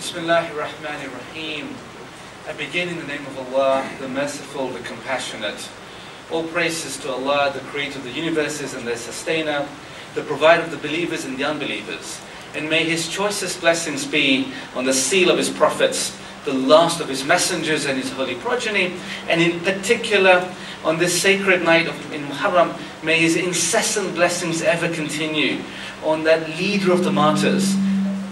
Bismillahir Rahmanir Rahim. I begin in the name of Allah, the Merciful, the Compassionate. All praises to Allah, the Creator of the universes and their Sustainer, the Provider of the believers and the unbelievers. And may His choicest blessings be on the seal of His prophets, the last of His messengers and His holy progeny, and in particular on this sacred night in Muharram, may His incessant blessings ever continue on that leader of the martyrs,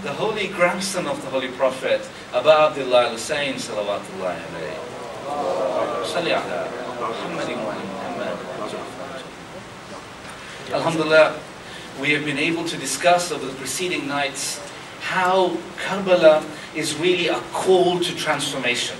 the holy grandson of the Holy Prophet, Abu Abdullah al-Husayn, salawatullahi alayhi. Salli ala Muhammadin wa Muhammad. Alhamdulillah, we have been able to discuss over the preceding nights how Karbala is really a call to transformation.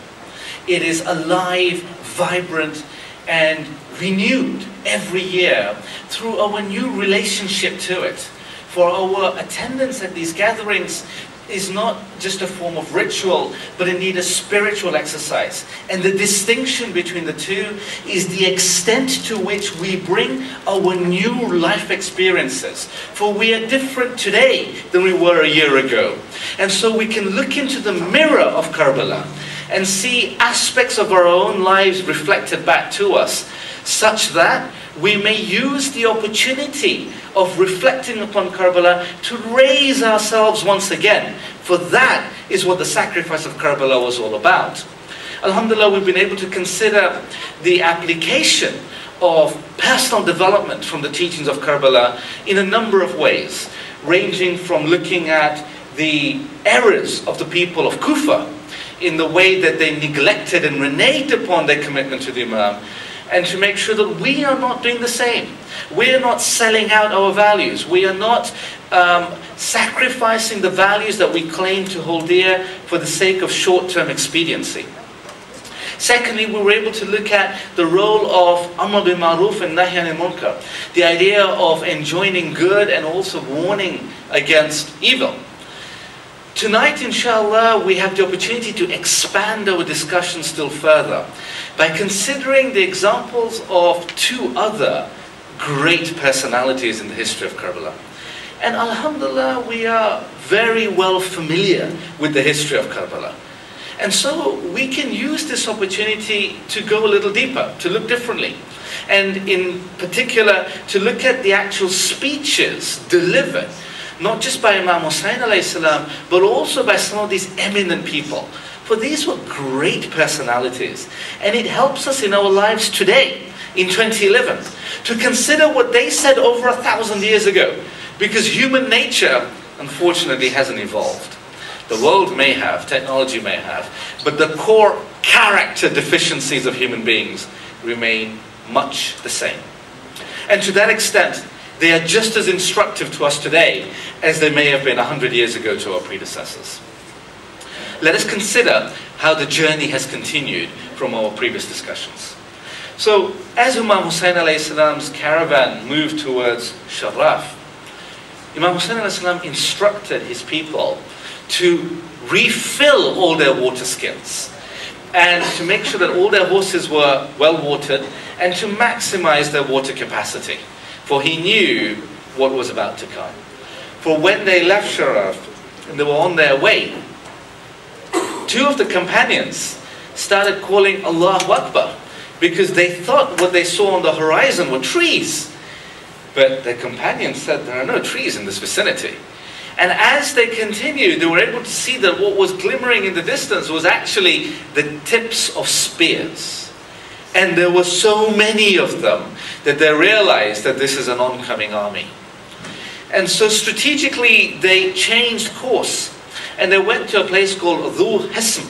It is alive, vibrant, and renewed every year through our new relationship to it. For our attendance at these gatherings is not just a form of ritual, but indeed a spiritual exercise. And the distinction between the two is the extent to which we bring our new life experiences. For we are different today than we were a year ago. And so we can look into the mirror of Karbala and see aspects of our own lives reflected back to us, such that we may use the opportunity of reflecting upon Karbala to raise ourselves once again. For that is what the sacrifice of Karbala was all about. Alhamdulillah, we've been able to consider the application of personal development from the teachings of Karbala in a number of ways, ranging from looking at the errors of the people of Kufa in the way that they neglected and reneged upon their commitment to the Imam, and to make sure that we are not doing the same. We are not selling out our values. We are not sacrificing the values that we claim to hold dear for the sake of short-term expediency. Secondly, we were able to look at the role of Amr bil Ma'ruf and Nahy anil Munkar, the idea of enjoining good and also warning against evil. Tonight, inshallah, we have the opportunity to expand our discussion still further by considering the examples of two other great personalities in the history of Karbala. And alhamdulillah, we are very well familiar with the history of Karbala. And so we can use this opportunity to go a little deeper, to look differently. And in particular, to look at the actual speeches delivered, not just by Imam Hussain alayhi salam, but also by some of these eminent people. For these were great personalities. And it helps us in our lives today, in 2011, to consider what they said over 1,000 years ago. Because human nature, unfortunately, hasn't evolved. The world may have, technology may have, but the core character deficiencies of human beings remain much the same. And to that extent, they are just as instructive to us today as they may have been 100 years ago to our predecessors. Let us consider how the journey has continued from our previous discussions. So, as Imam Hussain alayhi salam's caravan moved towards Sharraf, Imam Hussain alayhi salam instructed his people to refill all their water skins and to make sure that all their horses were well watered and to maximize their water capacity. For he knew what was about to come. For when they left Sharraf and they were on their way, two of the companions started calling Allahu Akbar because they thought what they saw on the horizon were trees. But their companions said there are no trees in this vicinity. And as they continued, they were able to see that what was glimmering in the distance was actually the tips of spears. And there were so many of them that they realized that this is an oncoming army. And so strategically they changed course and they went to a place called Dhu Hism,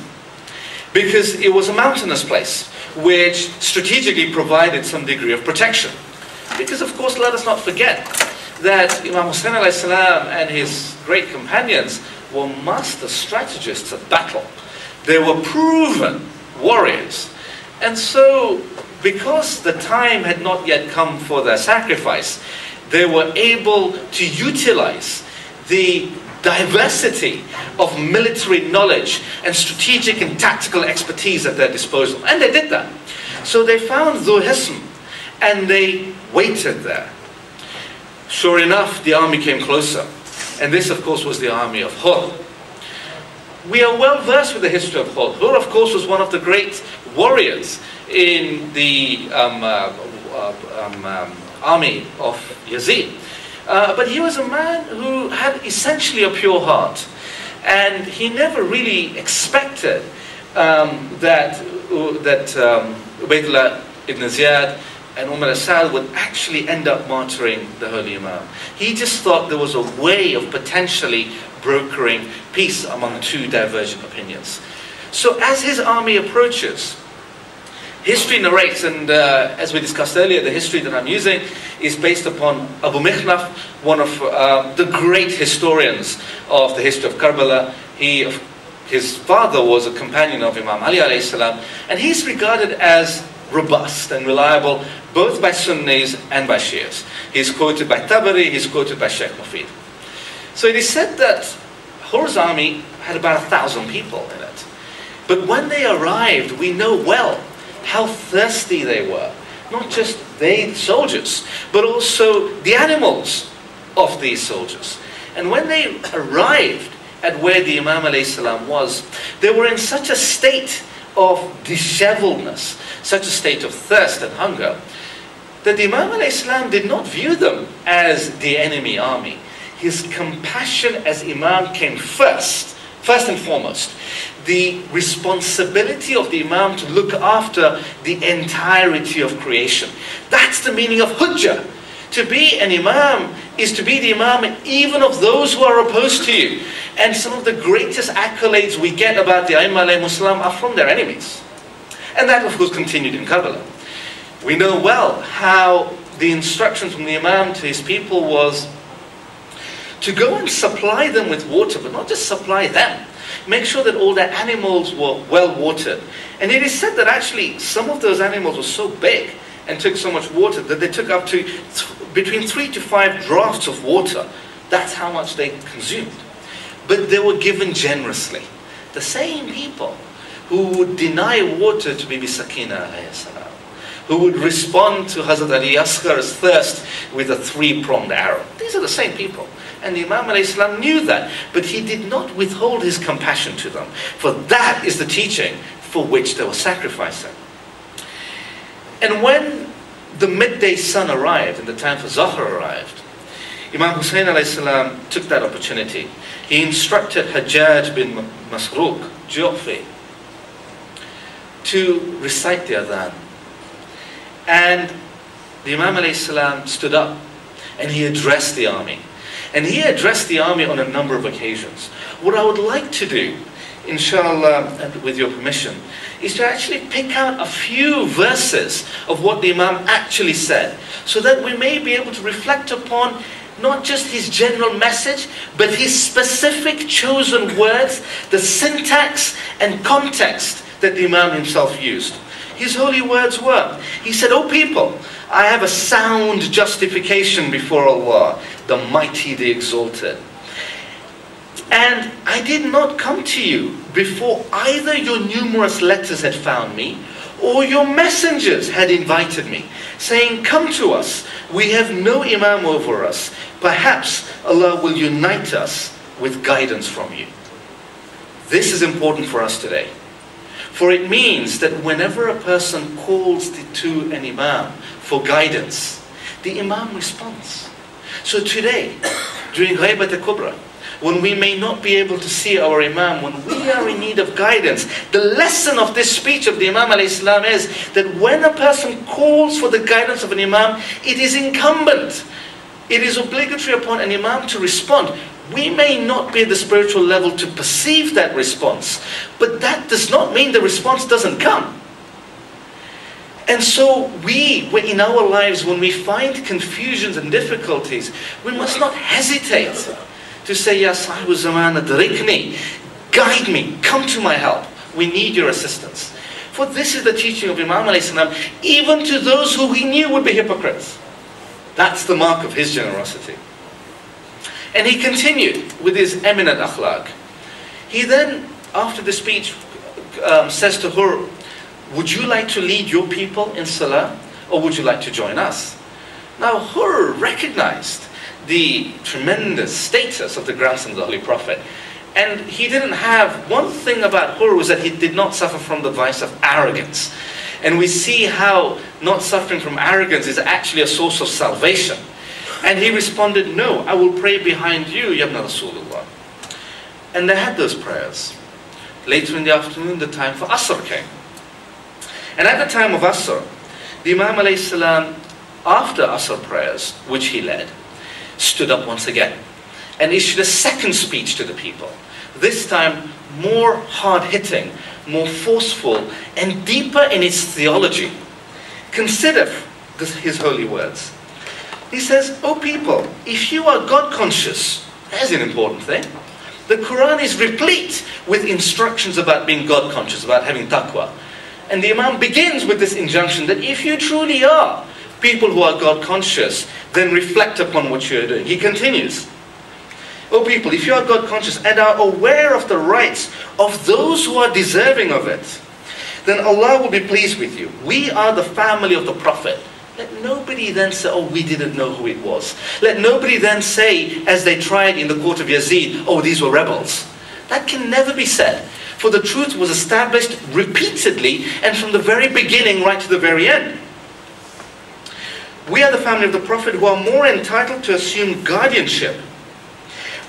because it was a mountainous place which strategically provided some degree of protection. Because of course, let us not forget that Imam Hussain alayhi salam and his great companions were master strategists at battle. They were proven warriors. And so, because the time had not yet come for their sacrifice, they were able to utilize the diversity of military knowledge and strategic and tactical expertise at their disposal. And they did that. So they found Dhu Hism and they waited there. Sure enough, the army came closer. And this, of course, was the army of Hur. we are well versed with the history of Hur. Hur, of course, was one of the great warriors in the army of Yazid. But he was a man who had essentially a pure heart. And he never really expected that Ubaydullah ibn Ziyad and Umar al-Sa'd would actually end up martyring the Holy Imam. He just thought there was a way of potentially brokering peace among two divergent opinions. So as his army approaches, history narrates, and as we discussed earlier, the history that I'm using is based upon Abu Mikhnaf, one of the great historians of the history of Karbala. His father was a companion of Imam Ali alayhi salam, and he's regarded as robust and reliable both by Sunnis and by Shias. He's quoted by Tabari, he's quoted by Sheikh Mufid. So it is said that Hur's army had about 1,000 people in it. But when they arrived, we know well how thirsty they were. Not just they, soldiers, but also the animals of these soldiers. And when they arrived at where the Imam alayhi salam was, they were in such a state of disheveledness, such a state of thirst and hunger, that the Imam alayhi salam did not view them as the enemy army. His compassion as Imam came first and foremost. The responsibility of the Imam to look after the entirety of creation. That's the meaning of Hujjah. To be an Imam is to be the Imam even of those who are opposed to you. And some of the greatest accolades we get about the Aimma alayhimus salam are from their enemies. And that of course continued in Karbala. We know well how the instructions from the Imam to his people was to go and supply them with water, but not just supply them. Make sure that all their animals were well watered. And it is said that actually some of those animals were so big and took so much water that they took up to between 3 to 5 drafts of water. That's how much they consumed. But they were given generously. The same people who would deny water to Bibi Sakina alayhi salam, who would respond to Hazrat Ali Asghar's thirst with a 3-pronged arrow. These are the same people. And the Imam alayhi salam knew that, but he did not withhold his compassion to them. For that is the teaching for which they were sacrificing. And when the midday sun arrived, and the time for Zuhr arrived, Imam Hussein alayhi salam took that opportunity. He instructed Hajjaj bin Masruq, Ju'fi, to recite the adhan. And the Imam alayhi salam stood up and he addressed the army. And he addressed the army on a number of occasions. What I would like to do, inshallah, and with your permission, is to actually pick out a few verses of what the Imam actually said, so that we may be able to reflect upon not just his general message, but his specific chosen words, the syntax and context that the Imam himself used. His holy words were, he said, "O people, I have a sound justification before Allah, the mighty, the exalted. And I did not come to you before either your numerous letters had found me, or your messengers had invited me, saying, 'Come to us, we have no Imam over us. Perhaps Allah will unite us with guidance from you.'" This is important for us today. For it means that whenever a person calls to an Imam for guidance, the Imam responds. So today, during Ghaibat al-Kubra, when we may not be able to see our Imam, when we are in need of guidance, the lesson of this speech of the Imam alayhi salam is that when a person calls for the guidance of an Imam, it is incumbent, it is obligatory upon an Imam to respond. We may not be at the spiritual level to perceive that response, but that does not mean the response doesn't come. And so in our lives, when we find confusions and difficulties, we must not hesitate to say, "Ya Sahibu Zaman adrikni, guide me, come to my help. We need your assistance." For this is the teaching of Imam alayhi salam, even to those who he knew would be hypocrites. That's the mark of his generosity. And he continued with his eminent akhlaq. He then, after the speech, says to Hur, "Would you like to lead your people in Salah, or would you like to join us?" Now Hur recognized the tremendous status of the grandson of the Holy Prophet. And he didn't have, one thing about Hur was that he did not suffer from the vice of arrogance. And we see how not suffering from arrogance is actually a source of salvation. And he responded, no, I will pray behind you, Yabna Rasulullah. And they had those prayers. Later in the afternoon, the time for Asr came. And at the time of Asr, the Imam alayhi salam, after Asr prayers, which he led, stood up once again and issued a second speech to the people. This time more hard-hitting, more forceful, and deeper in its theology. Consider his holy words. He says, "O people, if you are God-conscious," that's an important thing. The Quran is replete with instructions about being God-conscious, about having taqwa. And the Imam begins with this injunction that if you truly are people who are God-conscious, then reflect upon what you are doing. He continues, "O people, if you are God-conscious and are aware of the rights of those who are deserving of it, then Allah will be pleased with you. We are the family of the Prophet." Let nobody then say, "Oh, we didn't know who it was." Let nobody then say, as they tried in the court of Yazid, "Oh, these were rebels." That can never be said. For the truth was established repeatedly and from the very beginning right to the very end. We are the family of the Prophet who are more entitled to assume guardianship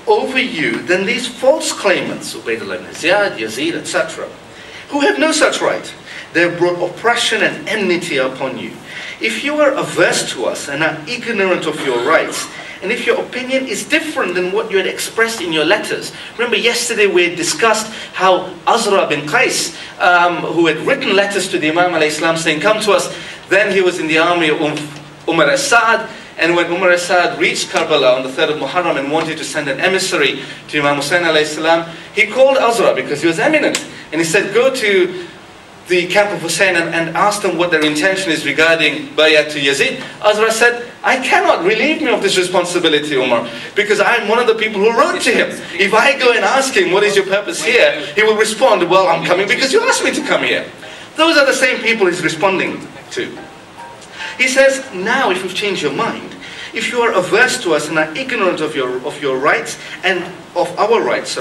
over you than these false claimants, Ubaydullah ibn Ziyad, Yazid, etc., who have no such right. They have brought oppression and enmity upon you. If you are averse to us and are ignorant of your rights, and if your opinion is different than what you had expressed in your letters. Remember yesterday we had discussed how Azra bin Qais, who had written letters to the Imam alayhi salam saying, "Come to us." Then he was in the army of Umar as-Sa'd, and when Umar as-Sa'd reached Karbala on the 3rd of Muharram and wanted to send an emissary to Imam Hussein alayhi salam, he called Azra because he was eminent. And he said, "Go to the camp of Hussein and ask them what their intention is regarding bayat to Yazid." Azra said, "I cannot relieve me of this responsibility, Umar, because I am one of the people who wrote to him. If I go and ask him, what is your purpose here? He will respond, well, I'm coming because you asked me to come here." Those are the same people he's responding to. He says, "Now if you've changed your mind, if you are averse to us and are ignorant of your rights and of our rights,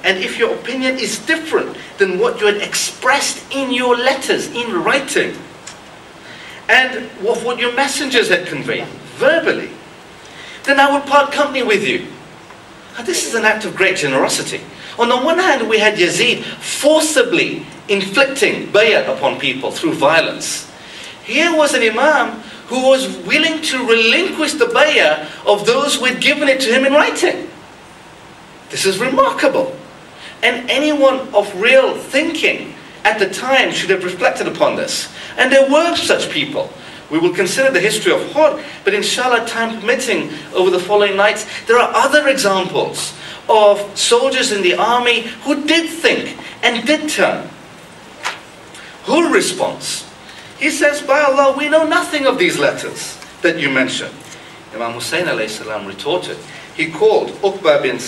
and if your opinion is different than what you had expressed in your letters, in writing, and of what your messengers had conveyed verbally, then I will part company with you." Now, this is an act of great generosity. On the one hand, we had Yazid forcibly inflicting bayat upon people through violence. Here was an Imam who was willing to relinquish the bayah of those who had given it to him in writing. This is remarkable. And anyone of real thinking at the time should have reflected upon this. And there were such people. We will consider the history of Hud, but inshallah, time permitting, over the following nights, there are other examples of soldiers in the army who did think and did turn. Hur responds. He says, "By Allah, we know nothing of these letters that you mentioned." Imam Hussein alayhi salam retorted. He called Uqba bin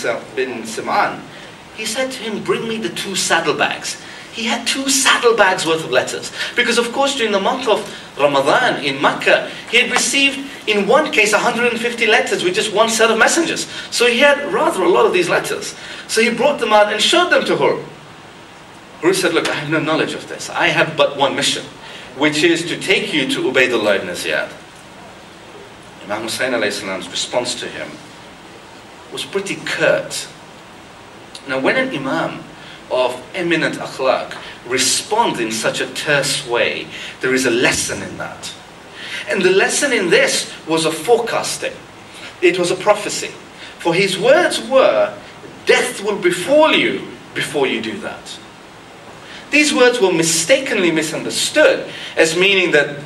Sim'an. He said to him, "Bring me the 2 saddlebags." He had 2 saddlebags worth of letters. Because of course during the month of Ramadan in Makkah, he had received in one case 150 letters with just one set of messengers. So he had rather a lot of these letters. So he brought them out and showed them to Hur. Hur said, "Look, I have no knowledge of this. I have but one mission, which is to take you to Ubaydullah ibn Ziyad." Imam Hussein alayhi salam's response to him was pretty curt. Now when an Imam of eminent akhlaq responds in such a terse way, there is a lesson in that. And the lesson in this was a forecasting. It was a prophecy. For his words were, "Death will befall you before you do that." These words were mistakenly misunderstood as meaning that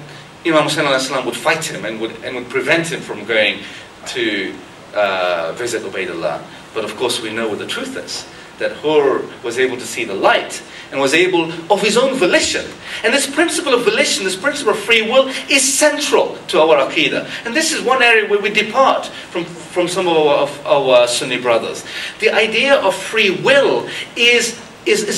Imam Hussein alayhi salam would fight him and would prevent him from going to visit Ubaydullah. But of course we know what the truth is, that Hur was able to see the light and was able of his own volition. And this principle of volition, this principle of free will is central to our Aqidah. And this is one area where we depart from some of our Sunni brothers. The idea of free will is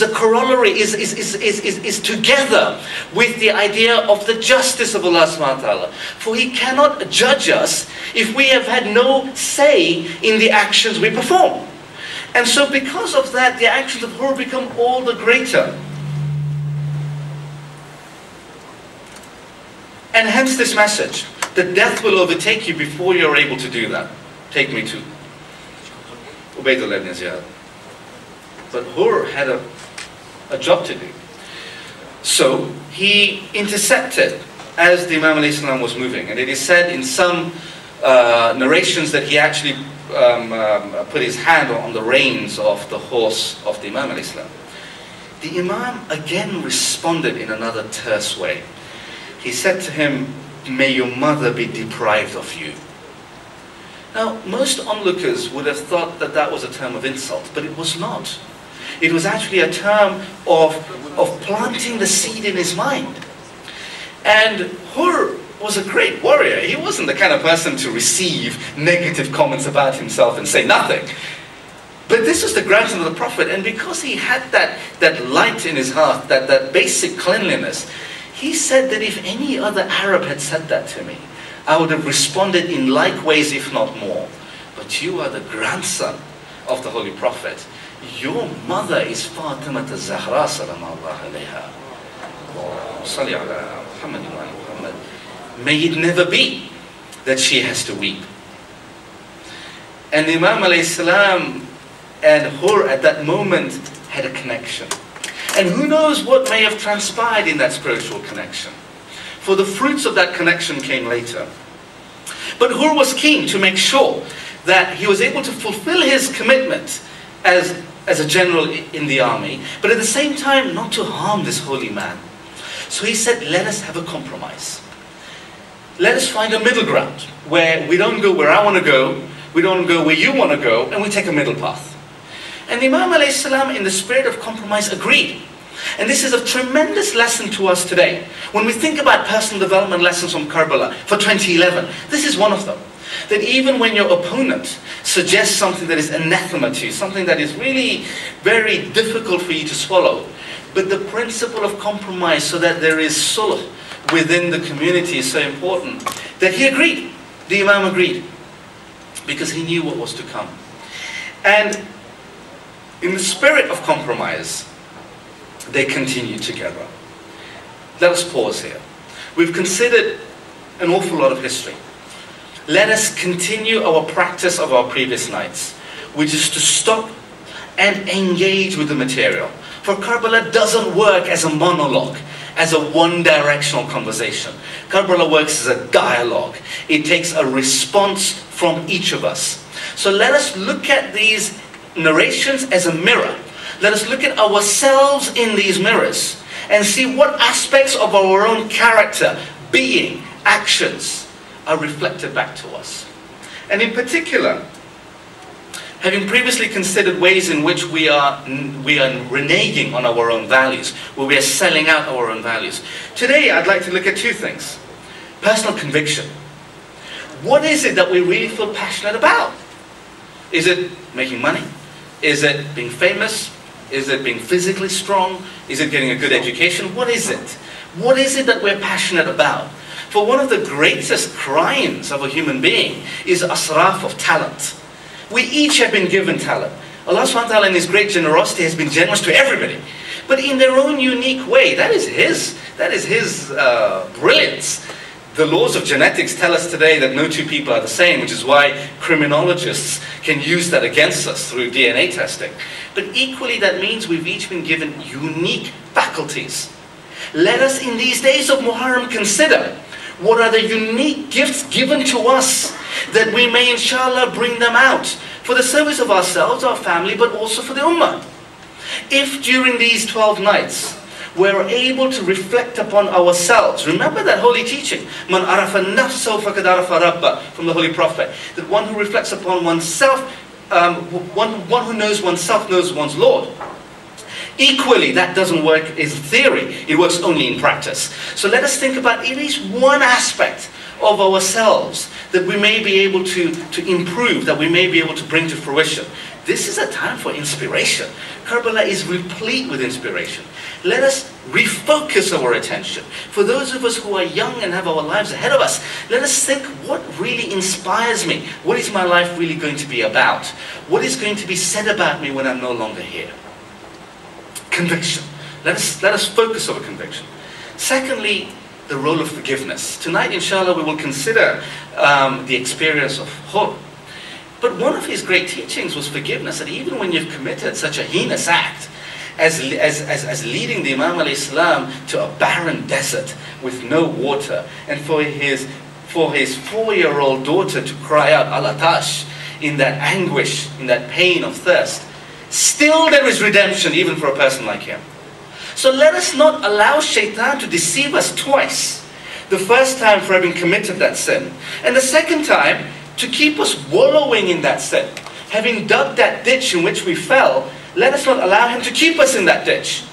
a corollary, is together with the idea of the justice of Allah subhanahu wa ta'ala. For He cannot judge us if we have had no say in the actions we perform. And so because of that, the actions of Hur become all the greater. And hence this message, that death will overtake you before you're able to do that. Take me to Ubaydullah ibn Ziyad. But Hur had a job to do. So he intercepted as the Imam alayhi salam was moving. And it is said in some narrations that he actually put his hand on the reins of the horse of the Imam alayhi salam. The Imam again responded in another terse way. He said to him, "May your mother be deprived of you." Now, most onlookers would have thought that that was a term of insult, but it was not. It was actually a term of planting the seed in his mind. And Hur was a great warrior. He wasn't the kind of person to receive negative comments about himself and say nothing. But this was the grandson of the Prophet, and because he had that light in his heart, that basic cleanliness, he said that if any other Arab had said that to me, I would have responded in like ways, if not more. But you are the grandson of the Holy Prophet. Your mother is Fatima al-Zahra sallallahu alayha. May it never be that she has to weep. And Imam alayhi salam and Hur at that moment had a connection. And who knows what may have transpired in that spiritual connection. For the fruits of that connection came later. But Hur was keen to make sure that he was able to fulfill his commitment as a general in the army, but at the same time not to harm this holy man. So he said, let us have a compromise. Let us find a middle ground where we don't go where I want to go, we don't go where you want to go, and we take a middle path. And Imam alayhi salam, in the spirit of compromise, agreed. And this is a tremendous lesson to us today. When we think about personal development lessons from Karbala for 2011, this is one of them. That even when your opponent suggests something that is anathema to you, something that is really very difficult for you to swallow, but the principle of compromise so that there is sulh within the community is so important, that he agreed. The Imam agreed. Because he knew what was to come. And in the spirit of compromise, they continued together. Let us pause here. We've considered an awful lot of history. Let us continue our practice of our previous nights, which is to stop and engage with the material. For Karbala doesn't work as a monologue, as a one-directional conversation. Karbala works as a dialogue. It takes a response from each of us. So let us look at these narrations as a mirror. Let us look at ourselves in these mirrors and see what aspects of our own character, being, actions are reflected back to us. And in particular, having previously considered ways in which we are reneging on our own values, where we are selling out our own values. Today I'd like to look at two things. Personal conviction. What is it that we really feel passionate about? Is it making money? Is it being famous? Is it being physically strong? Is it getting a good education? What is it? What is it that we're passionate about? For one of the greatest crimes of a human being is asraf of talent. We each have been given talent. Allah subhanahu wa ta'ala in His great generosity has been generous to everybody. But in their own unique way, that is His brilliance. The laws of genetics tell us today that no two people are the same, which is why criminologists can use that against us through DNA testing. But equally that means we've each been given unique faculties. Let us in these days of Muharram consider what are the unique gifts given to us that we may inshallah bring them out for the service of ourselves, our family, but also for the ummah. If during these 12 nights we're able to reflect upon ourselves, remember that holy teaching, Man arafa nafsahu faqad arafa rabba, from the Holy Prophet, that one who reflects upon oneself, one who knows oneself knows one's Lord. Equally, that doesn't work in theory, it works only in practice. So let us think about at least one aspect of ourselves that we may be able to improve, that we may be able to bring to fruition This is a time for inspiration. Karbala is replete with inspiration. Let us refocus our attention. For those of us who are young and have our lives ahead of us, let us think, what really inspires me? What is my life really going to be about? What is going to be said about me when I'm no longer here? Conviction. Let us focus on conviction. Secondly, the role of forgiveness. Tonight, inshallah, we will consider the experience of Hur. But one of his great teachings was forgiveness, that even when you've committed such a heinous act as leading the Imam alayhi salam to a barren desert with no water, and for his 4-year-old daughter to cry out al-atash in that anguish, in that pain of thirst, still there is redemption even for a person like him. So let us not allow shaitan to deceive us twice. The first time for having committed that sin, and the second time to keep us wallowing in that sin. Having dug that ditch in which we fell, let us not allow him to keep us in that ditch.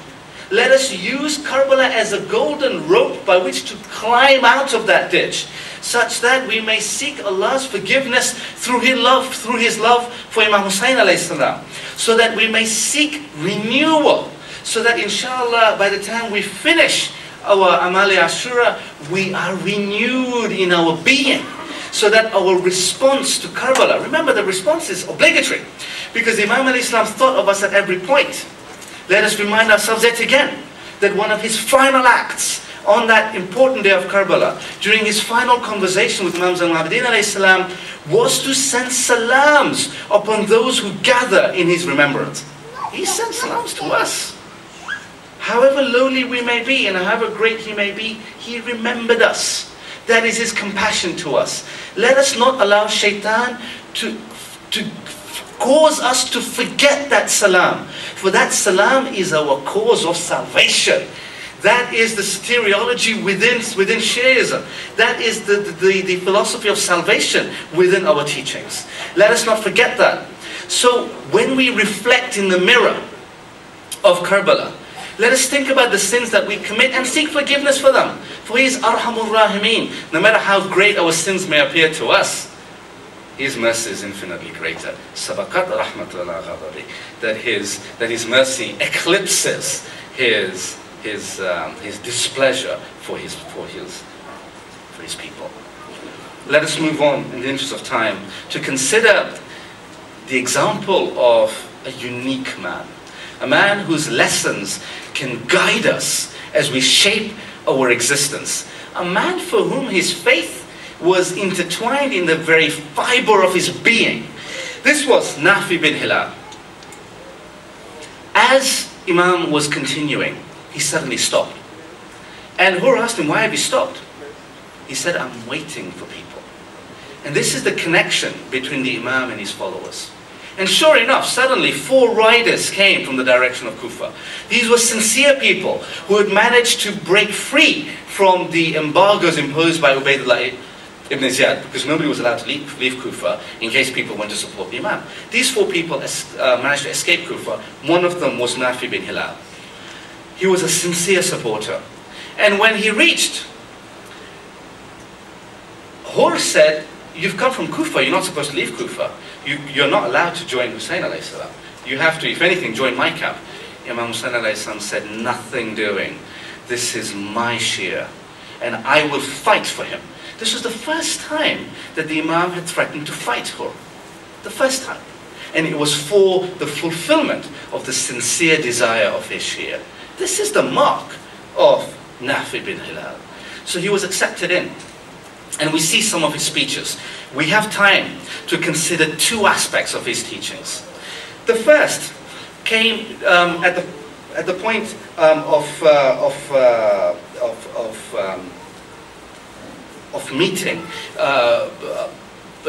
Let us use Karbala as a golden rope by which to climb out of that ditch, such that we may seek Allah's forgiveness through His love for Imam Hussein alayhi salam, so that we may seek renewal, so that inshallah by the time we finish our Amal Ashura, we are renewed in our being, so that our response to Karbala, remember the response is obligatory, because Imam alayhi salam thought of us at every point. Let us remind ourselves yet again that one of his final acts on that important day of Karbala, during his final conversation with Imam Zain al-Abidin alayhi salam, was to send salams upon those who gather in his remembrance. He sent salams to us. However lowly we may be and however great he may be, he remembered us. That is his compassion to us. Let us not allow shaitan to cause us to forget that salam. For that salam is our cause of salvation. That is the soteriology within Shi'ism. That is the philosophy of salvation within our teachings. Let us not forget that. So when we reflect in the mirror of Karbala, let us think about the sins that we commit and seek forgiveness for them. For He is Arhamur Rahimin. No matter how great our sins may appear to us, His mercy is infinitely greater. Sabakat rahmatullah ghadabi. That His mercy eclipses His displeasure for His people. Let us move on in the interest of time to consider the example of a unique man. A man whose lessons can guide us as we shape our existence. A man for whom his faith was intertwined in the very fiber of his being. This was Nafi bin Hilal. As Imam was continuing, he suddenly stopped. And Hur asked him, why have you stopped? He said, I'm waiting for people. And this is the connection between the Imam and his followers. And sure enough, suddenly 4 riders came from the direction of Kufa. These were sincere people who had managed to break free from the embargoes imposed by Ubaydullah ibn Ziyad, because nobody was allowed to leave Kufa in case people went to support the Imam. These 4 people managed to escape Kufa. One of them was Nafi bin Hilal. He was a sincere supporter. And when he reached, Hur said, you've come from Kufa, you're not supposed to leave Kufa. You're not allowed to join Hussein alayhi salam. You have to, if anything, join my camp. Imam Hussein alayhi salam said, nothing doing. This is my Shia, and I will fight for him. This was the first time that the Imam had threatened to fight Hur. The first time. And it was for the fulfillment of the sincere desire of his Shia. This is the mark of Nafi bin Hilal. So he was accepted in. And we see some of his speeches. We have time to consider 2 aspects of his teachings. The first came at the point of meeting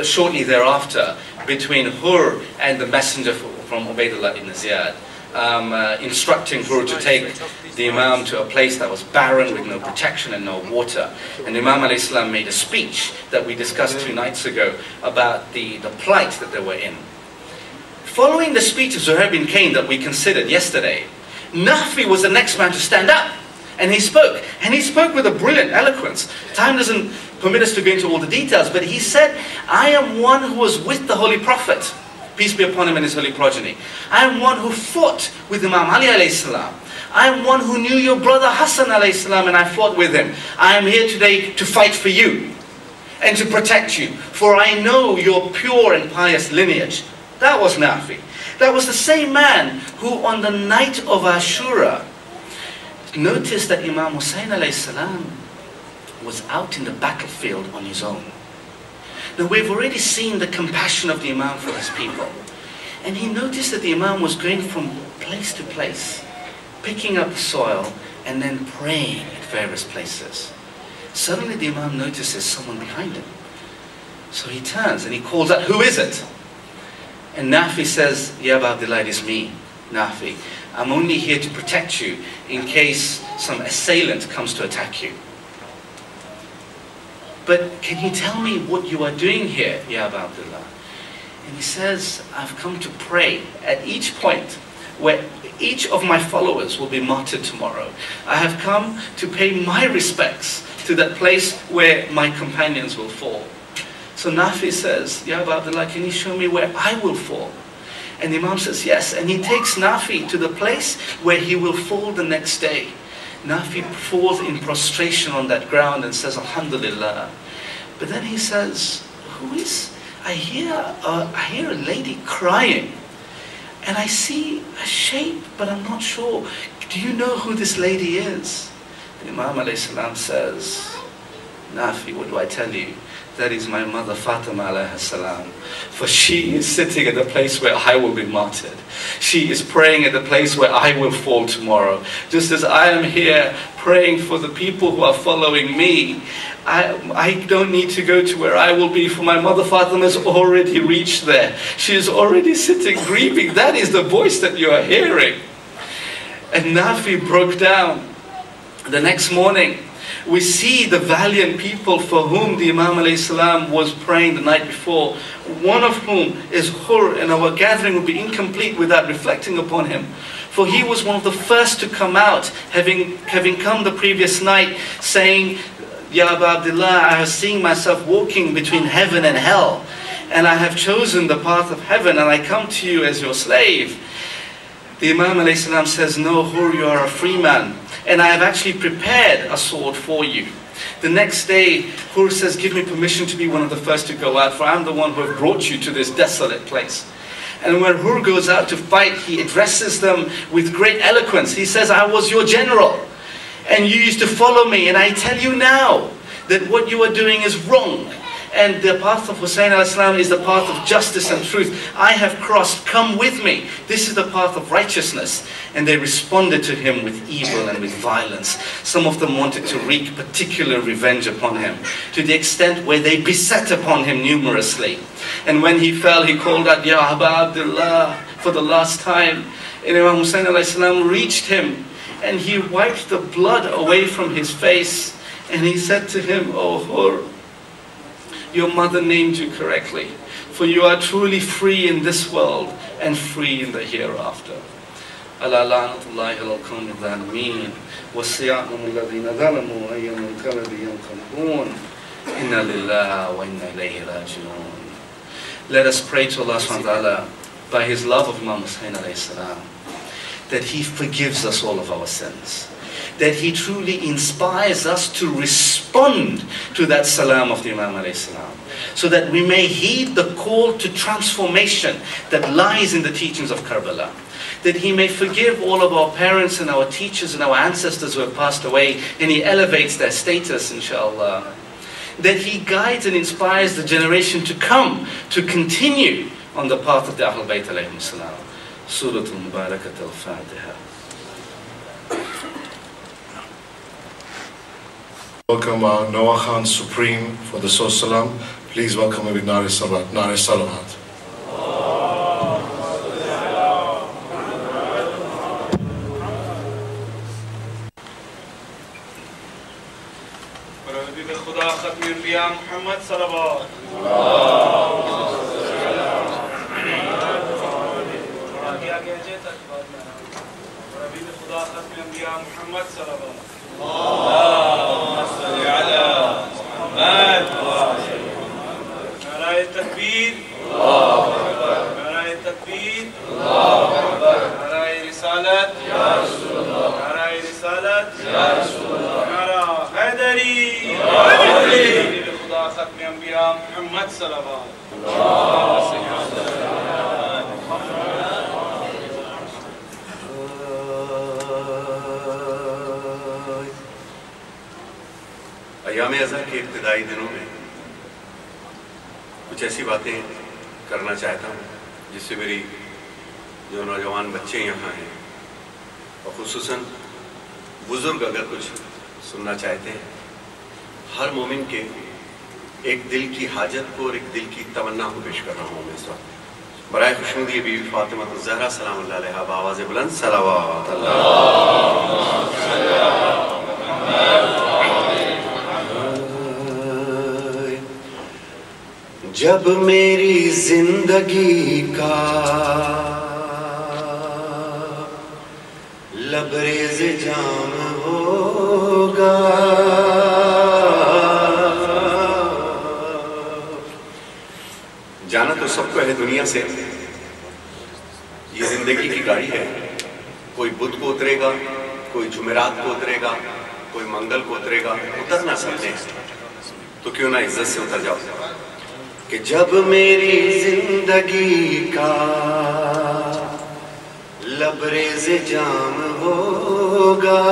shortly thereafter between Hur and the messenger from Ubaydullah ibn Ziyad, instructing Hur to take the Imam to a place that was barren with no protection and no water. And Imam alayhi salam made a speech that we discussed 2 nights ago about the plight that they were in. Following the speech of Zuhair bin Kain that we considered yesterday, Nafi was the next man to stand up. And he spoke. And he spoke with a brilliant eloquence. Time doesn't permit us to go into all the details, but he said, I am one who was with the Holy Prophet peace be upon him and his holy progeny. I am one who fought with Imam Ali alayhi salam. I am one who knew your brother Hassan alayhi salam and I fought with him. I am here today to fight for you and to protect you, for I know your pure and pious lineage. That was Nafi. That was the same man who on the night of Ashura noticed that Imam Hussein alayhi salam was out in the battlefield on his own. Now we've already seen the compassion of the Imam for his people. And he noticed that the Imam was going from place to place, picking up soil and then praying at various places. Suddenly the Imam notices someone behind him. So he turns and he calls out, "Who is it?" And Nafi says, "Ya Aba Abdullah, it is me, Nafi. I'm only here to protect you in case some assailant comes to attack you. But can you tell me what you are doing here, Ya Aba Abdullah?" And he says, "I've come to pray at each point where each of my followers will be martyred tomorrow. I have come to pay my respects to that place where my companions will fall." So Nafi says, "Ya Aba Abdullah, can you show me where I will fall?" And the Imam says, "Yes." And he takes Nafi to the place where he will fall the next day. Nafi falls in prostration on that ground and says, "Alhamdulillah." But then he says, "Who is? I hear a lady crying. And I see a shape, but I'm not sure. Do you know who this lady is?" The Imam alayhi salam says, "Nafi, what do I tell you? That is my mother Fatima alayhi salam. For she is sitting at the place where I will be martyred. She is praying at the place where I will fall tomorrow. Just as I am here praying for the people who are following me, I don't need to go to where I will be, for my mother Fatima has already reached there. She is already sitting grieving. That is the voice that you are hearing." And Nafi broke down. The next morning, we see the valiant people for whom the Imam alayhi salam was praying the night before, one of whom is Hur, and our gathering would be incomplete without reflecting upon him. For he was one of the first to come out, having come the previous night, saying, "Ya Aba Abdullah, I have seen myself walking between heaven and hell, and I have chosen the path of heaven, and I come to you as your slave." The Imam alayhi salam says, "No, Hur, you are a free man, and I have actually prepared a sword for you." The next day, Hur says, "Give me permission to be one of the first to go out, for I'm the one who have brought you to this desolate place." And when Hur goes out to fight, he addresses them with great eloquence. He says, "I was your general, and you used to follow me, and I tell you now that what you are doing is wrong. And the path of Hussein alayhi salam is the path of justice and truth. I have crossed, come with me. This is the path of righteousness." And they responded to him with evil and with violence. Some of them wanted to wreak particular revenge upon him, to the extent where they beset upon him numerously. And when he fell, he called out, "Ya Aba Abdullah," for the last time. And Imam Hussein alayhi salam reached him, and he wiped the blood away from his face. And he said to him, "O Hur, your mother named you correctly, for you are truly free in this world and free in the hereafter." Ala la'natullahi ala al-qawmi adh-dhalimin wa siya'num alladhina zalamu ayyam al-qalbi yanqalibun inna lillahi wa inna ilayhi raji'un. Let us pray to Allah subhanahu wa ta'ala by his love of Imam Hussein alayhi salam that he forgives us all of our sins, that he truly inspires us to respond to that salam of the Imam alayhi salam, so that we may heed the call to transformation that lies in the teachings of Karbala, that he may forgive all of our parents and our teachers and our ancestors who have passed away, and he elevates their status, inshallah, that he guides and inspires the generation to come to continue on the path of the Ahlul Bayt alayhim salam. Suratul Mubarakat al-Fatiha. Welcome Noah Khan Supreme for the Source Salam. Please welcome him with Nare Salawat. Muhammad salawat. نعرہ تکبیر، نعرہ ابتدائی دنوں میں کچھ ایسی باتیں کرنا چاہتا ہوں جس سے میری جو نوجوان بچے یہاں ہیں اور خصوصاً بزرگ اگر کچھ سننا چاہتے ہیں. ہر مومن کے ایک دل کی حاجت کو اور ایک دل کی تمنا کو پیش کر رہا ہوں میں اس وقت. برائے خوشنودی بی بی فاطمہ الزہرا سلام اللہ علیہا بآواز بلند صلوات جب میری زندگی کا لبریز جام ہوگا جانا تو سب کو ہے دنیا سے. یہ زندگی کی گاڑی ہے. کوئی بدھ کو اترے گا, کوئی جمعرات کو اترے گا, کوئی منگل کو اترے گا. اترنا سمجھے تو کیوں نہ عزت سے اتر جاؤ. کہ جب میری زندگی کا لبریز جام ہوگا.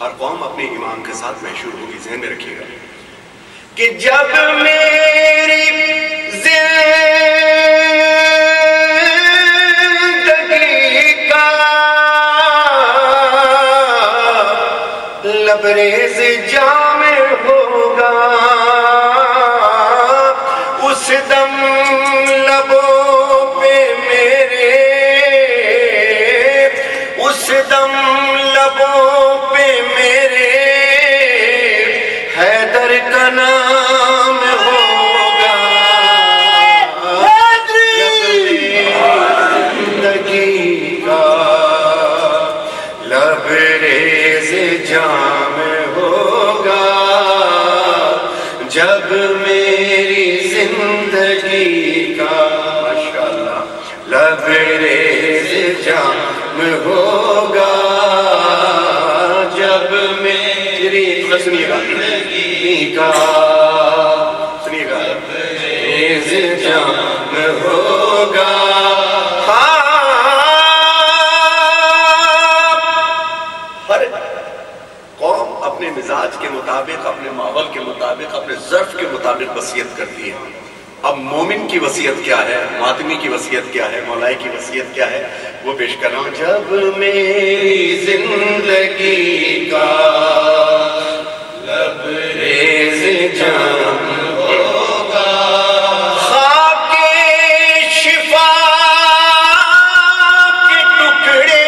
ہر قوم اپنے امام کے ساتھ محشور ہوگی, ذہن میں رکھیے گا. کہ جب میری زندگی کا لبریز جام ہوگا, اس دم لبوں پہ میرے, اس دم لبوں پہ میرے حیدر کا نام ہوگا. زندگی کا لبریز جام ہوگا, جب میری زندگی کا ماشاءاللہ لبریز جام ہوگا, جب میری سنیے گا سنیے گا لبریز جام ہوگا. ہر قوم اپنے مزاج کے مطابق, اپنے ماحول کے مطابق, اپنے ظرف کے مطابق وصیت کرتی ہے. اب مومن کی وصیت کیا ہے, ماتمی کی وصیت کیا ہے, مولائی کی وصیت کیا ہے, وہ پیش کر رہا ہوں. جب میری زندگی کا لبریز جام ہوگا, خاک شفا کے ٹکڑے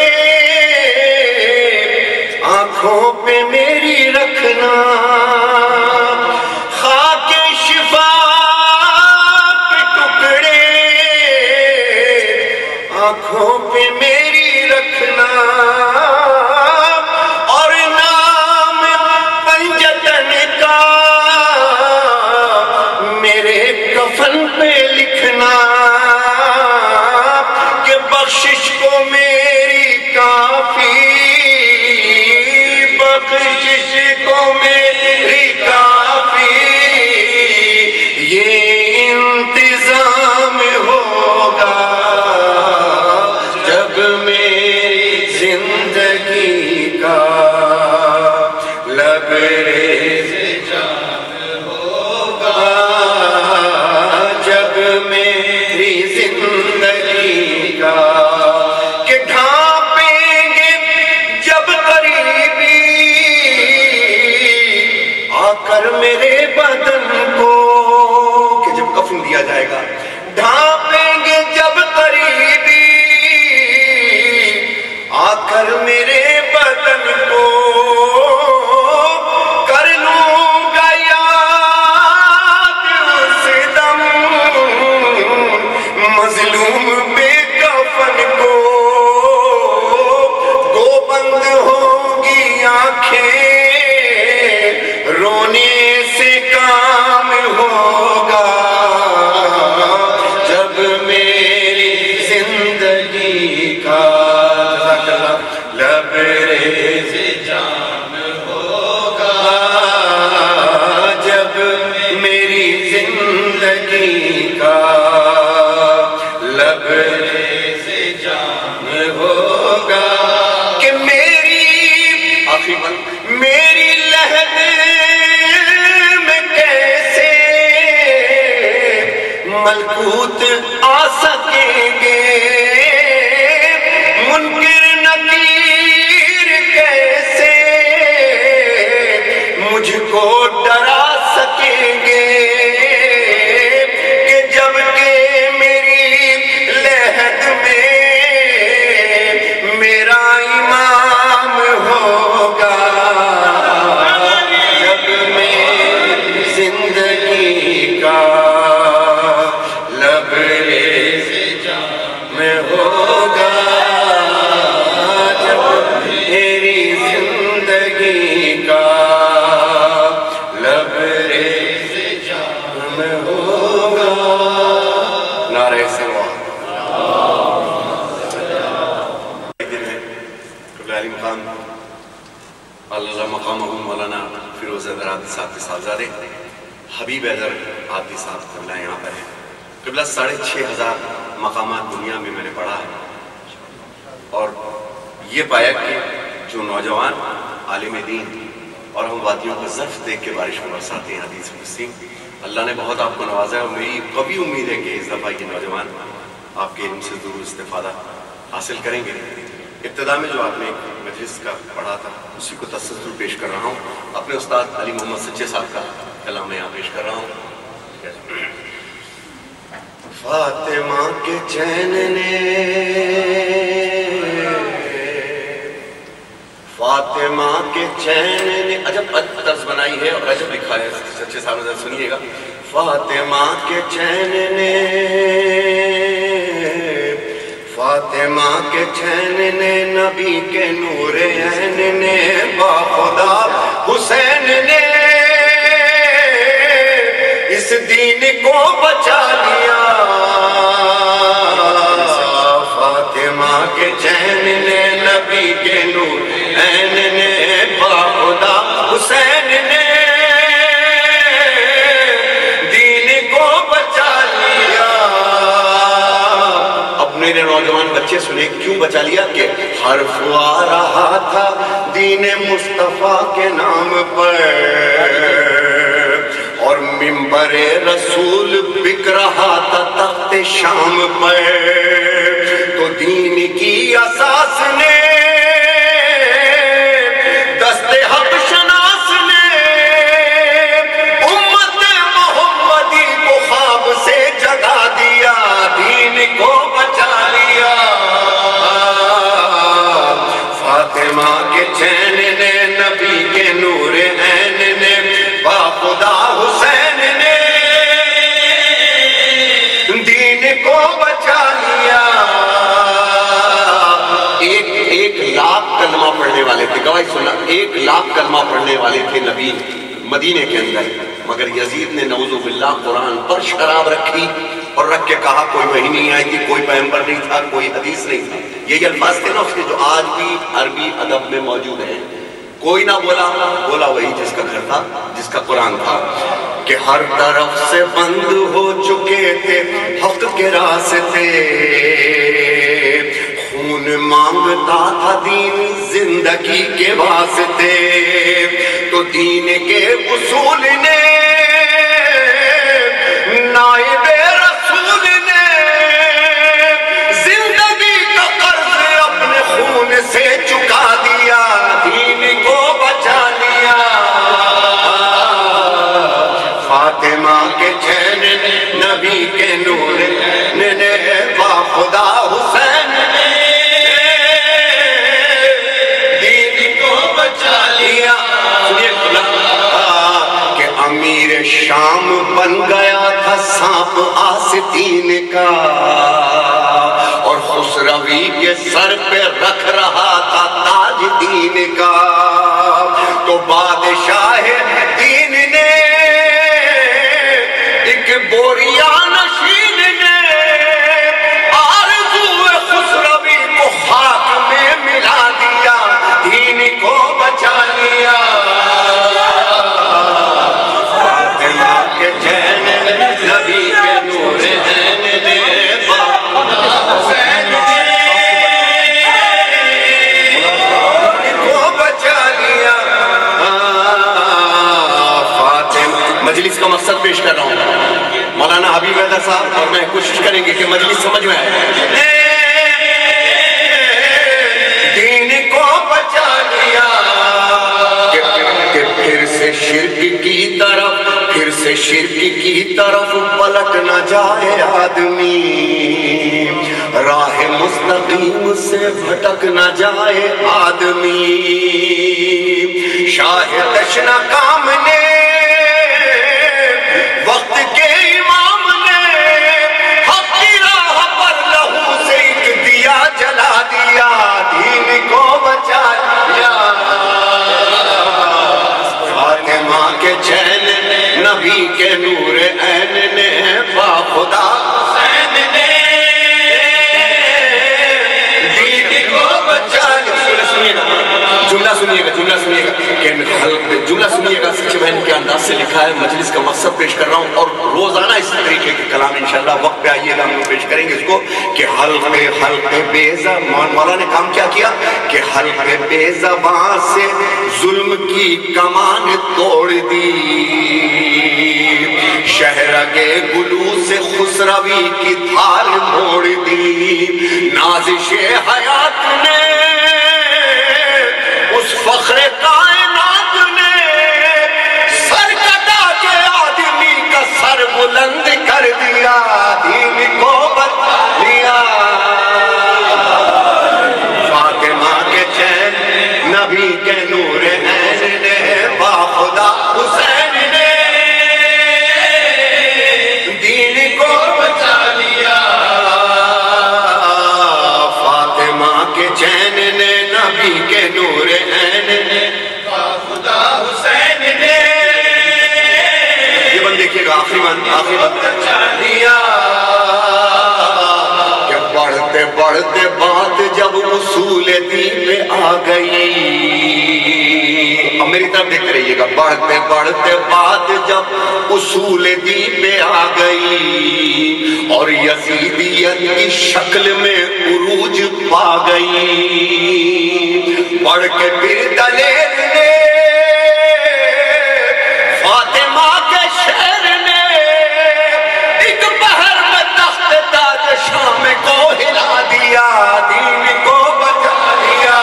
آنکھوں پہ میری رکھنا, خاک شفا کے ٹکڑے آنکھوں پہ میری رکھنا, اور نام پنجتن کا میرے کفن پہ لکھنا, کہ بخشش کو میری کافی, بخشش کو میری کافی, یہ انتظام ہوگا, جب میری زندگی کا لبریز جام ہوگا, جب میری زندگی کا. کہ ڈھانپیں گے جب قریبی آ کر میرے بدن کو, کہ جب کفن دیا جائے گا, ڈھانپیں گے جب قریبی آ کر میرے بدن کو, کر لوں گا یاد اس دم مظلوم بے کفن کو, گو بند ہوگی آنکھیں, رونے سے کام ہوگا, ملکوت آ سکیں گے، منکر نکیر کیسے مجھ کو ڈرا سکیں گے، کہ جب کہ میری لحد میں میرا امام ہوگا، جب میری زندگی کا لبریز میں ہوگا، جب میری زندگی کا لبریز میں ہوگا۔ نعرہ سلوات۔ قبلہ علی مقام اللہ مقامہ مولانا فیروز درادی صاحب کے صاحبزادے حبیب حیدر عابدی صاحب قبلہ یہاں پر ہے۔ قبلہ 6500 مقامات دنیا میں میں نے پڑھا ہے، اور یہ پایا کہ جو نوجوان عالم دین اور ہم وادیوں کو ظرف دیکھ کے بارش کو برساتے ہیں، حدیث قدسی، اللہ نے بہت آپ کو نوازا ہے، اور میری قوی امید ہے کہ اس دفعہ یہ نوجوان آپ کے علم سے ضرور استفادہ حاصل کریں گے۔ ابتدا میں جو آپ نے مجلس کا پڑھا تھا اسی کو تسلسل پیش کر رہا ہوں، اپنے استاد علی محمد سچے صاحب کا کلام میں یہاں پیش کر رہا ہوں۔ فاطمہ کے چین نے، فاطمہ کے چین نے عجب طرز بنائی ہے اور عجب لکھا ہے، سچے صاحب نظر سنیے گا۔ فاطمہ کے چین نے، فاطمہ کے چین نے، نبی کے نور عین نے، باخدا حسین نے اس دین کو بچا لیا۔ فاطمہ کے چین نے، نبی کے نور عین نے، باخدا حسین نے دین کو بچا لیا۔ اب میرے نوجوان بچے سنیں کیوں بچا لیا، کہ حرف آ رہا تھا دین مصطفیٰ کے نام پر، اور منبر رسول بک رہا تھا تخت شام پر، تو دین کی اساس نے، دست حق شناس نے، امت محمدی کو خواب سے جگا دیا، دین کو بچا لیا۔ فاطمہ کے چین نے، نبی کے نور عین نے، باخدا حسین نے دین کو بچا لیا۔ ایک لاکھ کلمہ پڑھنے والے تھے، گواہی سننا، 1 لاکھ کلمہ پڑھنے والے تھے نبی مدینے کے اندر، مگر یزید نے نعوذ باللہ قرآن پر شراب رکھی اور رکھ کے کہا کوئی وحی نہیں آئی تھی، کوئی پیغمبر نہیں تھا، کوئی حدیث نہیں تھا۔ یہ الفاظ تھے نا اس کے جو آج بھی عربی ادب میں موجود ہیں۔ کوئی نہ بولا، بولا وہی جس کا گھر تھا، جس کا قرآن تھا، کہ ہر طرف سے بند ہو چکے تھے حق کے راستے، خون مانگتا تھا دین زندگی کے واسطے، تو دین کے اصول نے، نائب رسول نے زندگی کا قرض اپنے خون سے چکا دیا، دین کو بچا لیا۔ فاطمہ کے چین نے، نبی کے نور نے، باخدا حسین نے دین کو بچا لیا۔ سنیے کہ امیر شام بن گیا تھا سانپ آستین کا، اور خسروی کے سر پہ رکھ رہا تھا تاج دین کا، تو بادشاہ دین نے ایک بوریا نشین نے آرزو خسروی کو خاک میں ملا دیا، دین کو بچا لیا۔ فاطمہ کے چین نبی کے نور عین نے، باخدا حسین نے کو بچا لیا۔ مجلس کا مقصد پیش کر رہا ہوں، مولانا حبیب قادر صاحب اور میں کوشش کریں گے کہ مجلس سمجھ میں آئے. دین کو بچا لیا کہ پھر سے شرک کی طرف پلٹ نہ جائے آدمی, راہ مستقیم سے بھٹک نہ جائے آدمی. شاہ تشنا کام نے وقت کے امام نے حق کی راہ پر لہو سے ایک دیا جلا دیا, دین کو بچا لیا. فاطمہ کے چین نے, نبی کے نور عین نے, با خدا حسین نے دین کو بچا لیا. جملہ سنیے گا جملہ سنیے گا سچے بہن کے انداز سے لکھا ہے. مجلس کا مقصد پیش کر رہا ہوں اور روزانہ اس طریقے کے کلام انشاءاللہ وقت پہ آئیے گا, ہم لوگ پیش کریں گے اس کو کہ حلق بے زبان. مولا نے کام کیا کیا کہ حلق بے زبان سے ظلم کی کمان توڑ دی, شہرگ گلو سے خسروی کی تھال موڑ دی. نازش حیات نے اس فخر کائنات نے سر کٹا کے آدمی کا سر بلند کر دیا, دین کو بچا لیا. فاطمہ کے چین, نبی کے نور عین نے, با خدا حسین نے دین کو بچا لیا. فاطمہ کے چین نے, نبی کے نور عین نے, با خدا حسین نے. یہ بند دیکھئے گا آخری بند بچا لیا. کہ بڑھتے بڑھتے بات جب اصول دین پہ آ گئی, اب میری طرف دیکھتے رہیے گا, بڑھتے بڑھتے بات جب اصول دین پہ آ گئی اور یزیدیت کی شکل میں عروج پا گئی. بڑھ کے پھر دلیر نے, فاطمہ کے شہر نے, ایک بہر میں تخت تاج شام کو ہلا دیا, دین کو بچا لیا.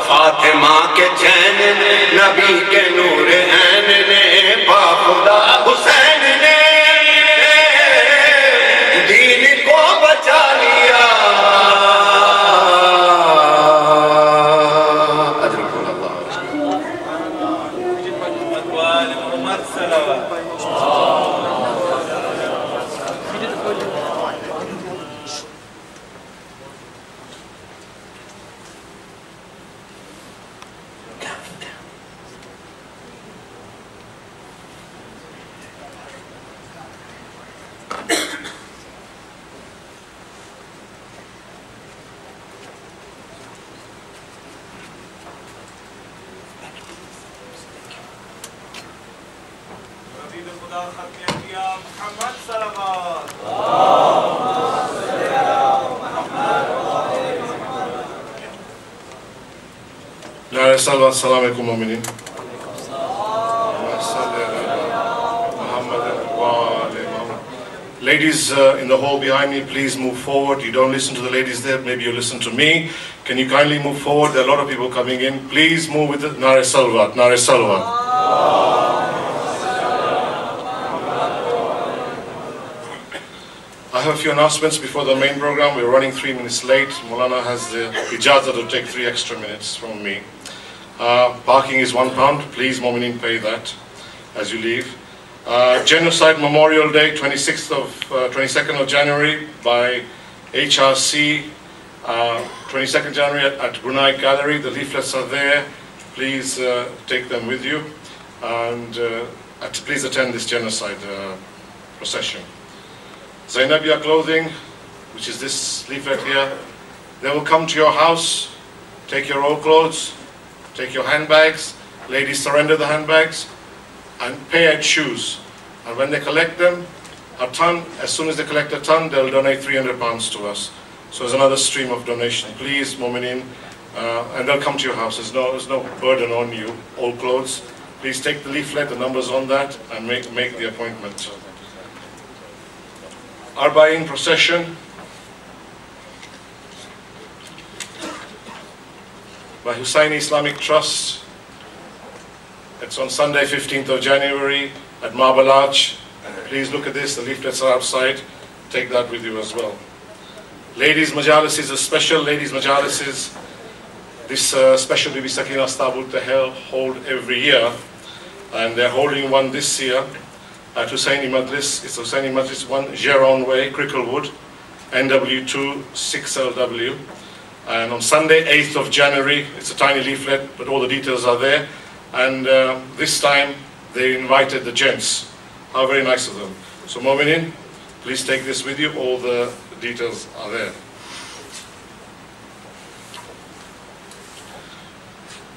فاطمہ کے چین نے, نبی کے نور عین نے, با خدا حسین نے دین کو بچا لیا. Assalamu alaikum mu'minin. Ladies in the hall behind me, please move forward. You don't listen to the ladies there, maybe you listen to me. Can you kindly move forward? There are a lot of people coming in. Please move with the Nare Salawat, Nare Salawat. I have a few announcements before the main program. We're running 3 minutes late. Maulana has the ijazah to take 3 extra minutes from me. Parking is £1. Please, Mu'mineen, pay that as you leave. Genocide Memorial Day, 22nd of January by HRC, 22nd January at Brunei Gallery. The leaflets are there. Please take them with you, and please attend this genocide procession. Zainabia Clothing, which is this leaflet here, they will come to your house, take your old clothes, take your handbags. Ladies, surrender the handbags and pay at shoes. And when they collect them, a ton, as soon as they collect a ton, they'll donate £300 to us. So there's another stream of donation. Please, Mu'mineen, and they'll come to your house. There's no burden on you. Old clothes, Please take the leaflet, the numbers on that, and make the appointment. Arba'in procession by Hussaini Islamic Trust. It's on Sunday, 15th of January at Marble Arch. Please look at this, the leaflets are outside. Take that with you as well. Ladies Majalis is a special ladies Majalis. This special Bibi Sakina Tabut they hold every year, and they're holding one this year at Hussaini Majlis. It's Hussaini Majlis 1 Geron Way, Cricklewood, NW2 6LW. And on Sunday, 8th of January, it's a tiny leaflet, but all the details are there. And this time, they invited the gents. How very nice of them. So Mominin, please take this with you. All the details are there.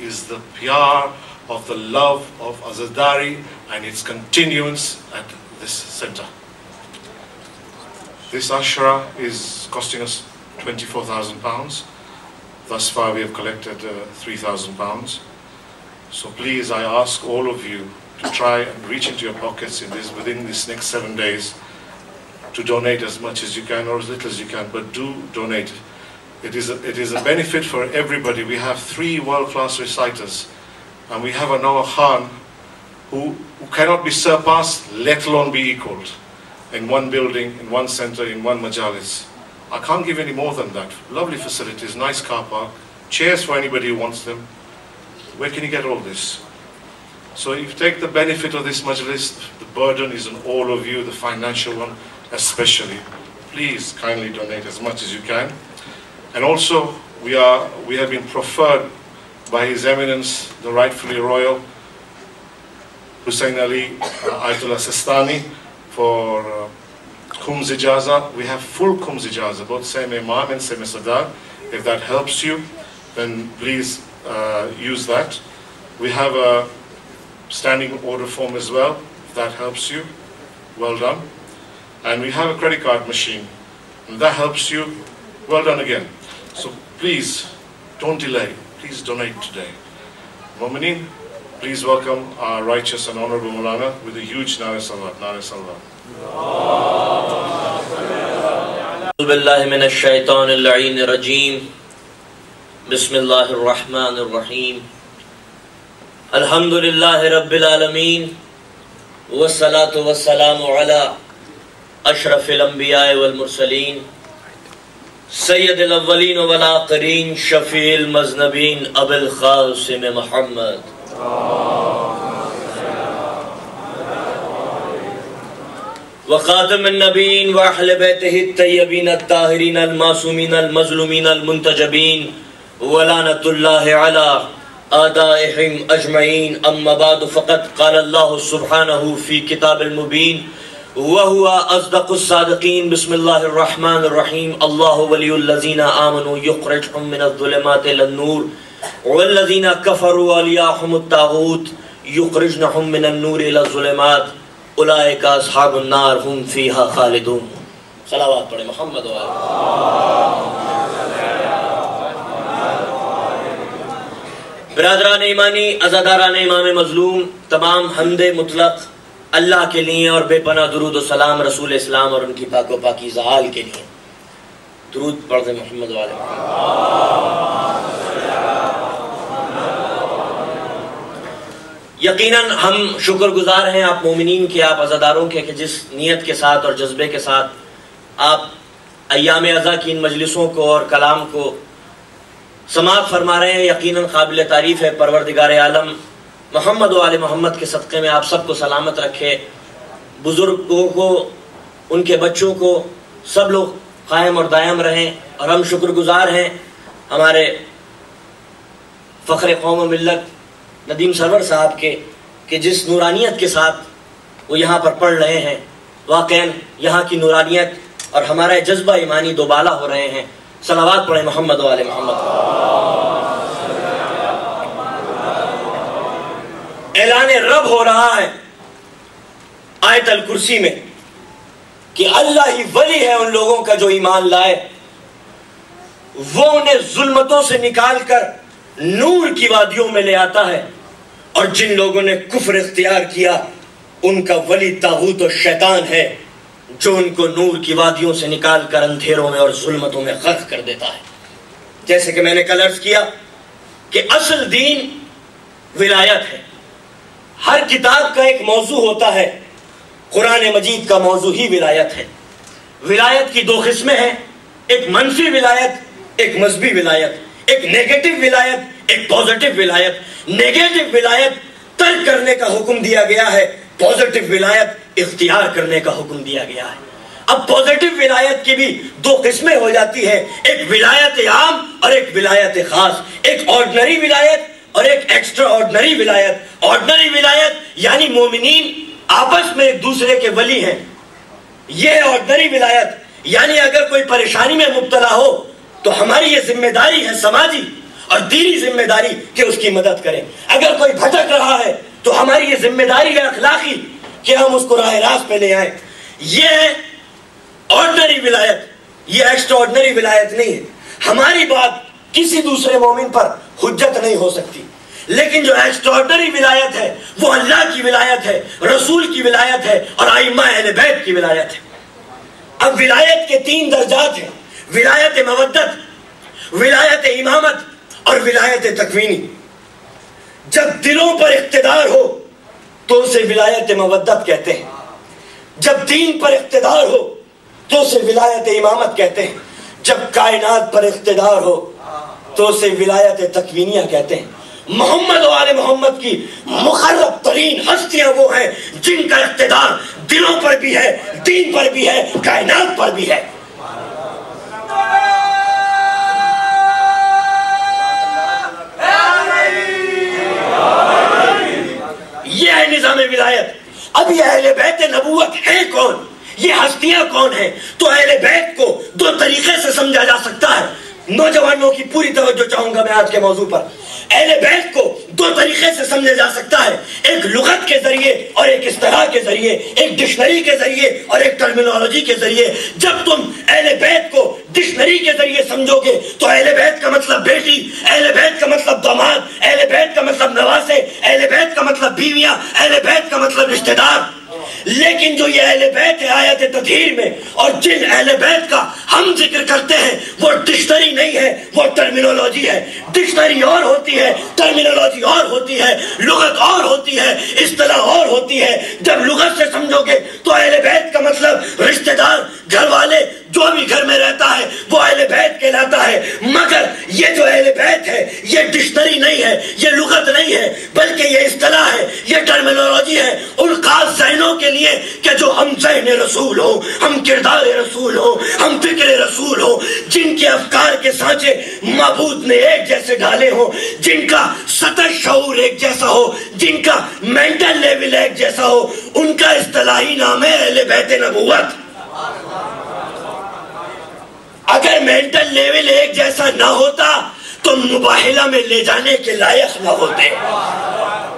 is the pyar of the love of Azadari and its continuance at this center. This ashra is costing us £24,000. Thus far we have collected £3,000. So please, I ask all of you to try and reach into your pockets within this next 7 days to donate as much as you can or as little as you can, but do donate. It is a benefit for everybody. We have 3 world-class reciters, and we have a Noah Khan who cannot be surpassed, let alone be equaled, in one building, in one center, in one majalis. I can't give any more than that. Lovely facilities, nice car park, chairs for anybody who wants them. Where can you get all this? So if you take the benefit of this majlis, the burden is on all of you, the financial one especially. Please kindly donate as much as you can. And also, we have been preferred by His Eminence, the rightfully royal Hussain Ali Ayatollah Sistani, for Khums Ijaza. We have full Khums Ijaza, both Same Imam and Same Sadar. If that helps you, then please use that. We have a standing order form as well, if that helps you. Well done. And we have a credit card machine, and that helps you. Well done again. So please, don't delay. Please donate today. Mu'mineen, please welcome our righteous and honorable Maulana with a huge Nare Salawat. Nare Salawat. Billahi minash shaitanir la'inir rajim. Bismillahir rahmanir rahim. Alhamdulillahi rabbil alameen. Wassalatu wassalamu ala ashrafil anbiya'i wal mursaleen. سید الاولین والآخرین شفیع المذنبین ابو القاسم محمد وخاتم النبیین واہل بیتہ الطیبین الطاہرین المعصومین المظلومین المنتجبین ولعنۃ اللہ علی اعدائہم اجمعین اما بعد فقد قال اللہ سبحانہ فی کتاب المبین وهو أصدق الصادقين بسم الله الرحمن الرحيم الله ولي الذين آمنوا يخرجهم من الظلمات إلى النور والذين كفروا أولياءهم الطاغوت يخرجنهم من النور إلى الظلمات أولئك أصحاب النار هم فيها خالدون. صلوات پڑھیں محمد و برادران ایمانی، عزاداران امام مظلوم، تمام حمد مطلق اللہ کے لیے اور بے پناہ درود و سلام رسول اسلام اور ان کی پاک و پاکیزہ آل کے لیے. درود پڑھ دیں محمد و آل محمد. یقیناً ہم شکر گزار ہیں آپ مومنین کے، آپ عزاداروں کے، کہ جس نیت کے ساتھ اور جذبے کے ساتھ آپ ایام عزا کی ان مجلسوں کو اور کلام کو سماعت فرما رہے ہیں. یقیناً قابل تعریف ہے. پروردگار عالم محمد و آل محمد کے صدقے میں آپ سب کو سلامت رکھے. بزرگوں کو، ان کے بچوں کو، سب لوگ قائم اور دائم رہیں. اور ہم شکر گزار ہیں ہمارے فخر قوم و ملت ندیم سرور صاحب کے، کہ جس نورانیت کے ساتھ وہ یہاں پر پڑھ رہے ہیں، واقعاً یہاں کی نورانیت اور ہمارا جذبہ ایمانی دوبالا ہو رہے ہیں. صلوات پڑھیں محمد و آل محمد. اعلان رب ہو رہا ہے آیت الکرسی میں کہ اللہ ہی ولی ہے ان لوگوں کا جو ایمان لائے، وہ انہیں ظلمتوں سے نکال کر نور کی وادیوں میں لے آتا ہے، اور جن لوگوں نے کفر اختیار کیا ان کا ولی طاغوت و شیطان ہے جو ان کو نور کی وادیوں سے نکال کر اندھیروں میں اور ظلمتوں میں غرق کر دیتا ہے۔ جیسے کہ میں نے کل عرض کیا کہ اصل دین ولایت ہے۔ ہر کتاب کا ایک موضوع ہوتا ہے، قرآن مجید کا موضوع ہی ولایت ہے۔ ولایت کی دو قسمیں ہیں، ایک منفی ولایت، ایک مثبی ولایت، ایک نیگیٹو ولایت، ایک پازیٹو ولایت۔ نیگیٹو ولایت ترک کرنے کا حکم دیا گیا ہے، پازیٹو ولایت اختیار کرنے کا حکم دیا گیا ہے۔ اب پازیٹو ولایت کی بھی دو قسمیں ہو جاتی ہیں، ایک ولایت عام اور ایک ولایت خاص، ایک آرڈنری ولایت اور ایک ایکسٹرا آرڈنری ولایت۔ آرڈنری ولایت یعنی مومنین آپس میں ایک دوسرے کے ولی ہیں، یہ ہے آرڈنری ولایت۔ یعنی اگر کوئی پریشانی میں مبتلا ہو تو ہماری یہ ذمہ داری ہے سماجی اور دینی ذمہ داری کہ اس کی مدد کریں۔ اگر کوئی بھٹک رہا ہے تو ہماری یہ ذمہ داری ہے اخلاقی کہ ہم اس کو راہ راست پہ لے آئیں۔ یہ ہے آرڈنری ولایت، یہ ایکسٹرا آرڈنری ولایت نہیں ہے۔ ہماری بات کسی دوسرے مومن پر حجت نہیں ہو سکتی، لیکن جو ایکسٹرا آرڈنری ولایت ہے وہ اللہ کی ولایت ہے، رسول کی ولایت ہے اور ائمہ اہل بیت کی ولایت ہے۔ اب ولایت کے تین درجات ہیں، ولایت مودت، ولایت امامت اور ولایت تکوینی۔ جب دلوں پر اقتدار ہو تو اسے ولایت مودت کہتے ہیں، جب دین پر اقتدار ہو تو اسے ولایت امامت کہتے ہیں، جب کائنات پر اقتدار ہو تو اسے ولایت تکوینیہ کہتے ہیں۔ محمد و آل محمد کی مقرب ترین ہستیاں وہ ہیں جن کا اقتدار دلوں پر بھی ہے، دین پر بھی ہے، کائنات پر بھی ہے۔ یہ ہے نظام ولایت۔ اب یہ اہل بیت نبوت ہیں کون، یہ ہستیاں کون ہیں؟ تو اہل بیت کو دو طریقے سے سمجھا جا سکتا ہے۔ نوجوانوں کی پوری توجہ چاہوں گا میں آج کے موضوع پر۔ اہل بیت کو دو طریقے سے سمجھا جا سکتا ہے، ایک لغت کے ذریعے اور ایک اصطلاح کے ذریعے، ایک ڈکشنری کے ذریعے اور ایک ٹرمینالوجی کے ذریعے۔ جب تم اہل بیت کو ڈکشنری کے ذریعے سمجھو گے تو اہل بیت کا مطلب بیٹی، اہل بیت کا مطلب داماد، اہل بیت کا مطلب نواسے، اہل بیت کا مطلب بیویاں، اہل بیت کا مطلب رشتہ دار۔ لیکن جو یہ اہل بیت ہے آیت تطہیر میں، اور جن اہل بیت کا ہم ذکر کرتے ہیں، وہ ڈکشنری نہیں ہے، وہ ٹرمینالوجی ہے۔ ڈکشنری اور ہوتی ہے، ٹرمینالوجی اور ہوتی ہے، لغت اور ہوتی ہے، اصطلاح اور ہوتی ہے۔ جب لغت سے سمجھو گے تو اہل بیت کا مطلب رشتہ دار، گھر والے، جو بھی گھر میں رہتا ہے وہ اہل بیت کہلاتا ہے۔ مگر یہ جو اہل بیت ہے یہ ڈکشنری نہیں ہے، یہ لغت نہیں ہے، بلکہ یہ اصطلاح ہے، یہ ٹرمینالوجی ہے ان خاص ذہنوں کے لیے کہ جو ہم ذہن رسول ہو، ہم کردار رسول ہو، ہم فکر رسول ہو، جن کے افکار کے سانچے معبود نے ایک جیسے ڈالے ہوں، جن کا سطح شعور ایک جیسا ہو، جن کا مینٹل لیول ایک جیسا ہو، ان کا اصطلاحی نام ہے اہل بیت نبوت۔ اگر مینٹل لیول ایک جیسا نہ ہوتا تو مباہلہ میں لے جانے کے لائق نہ ہوتے۔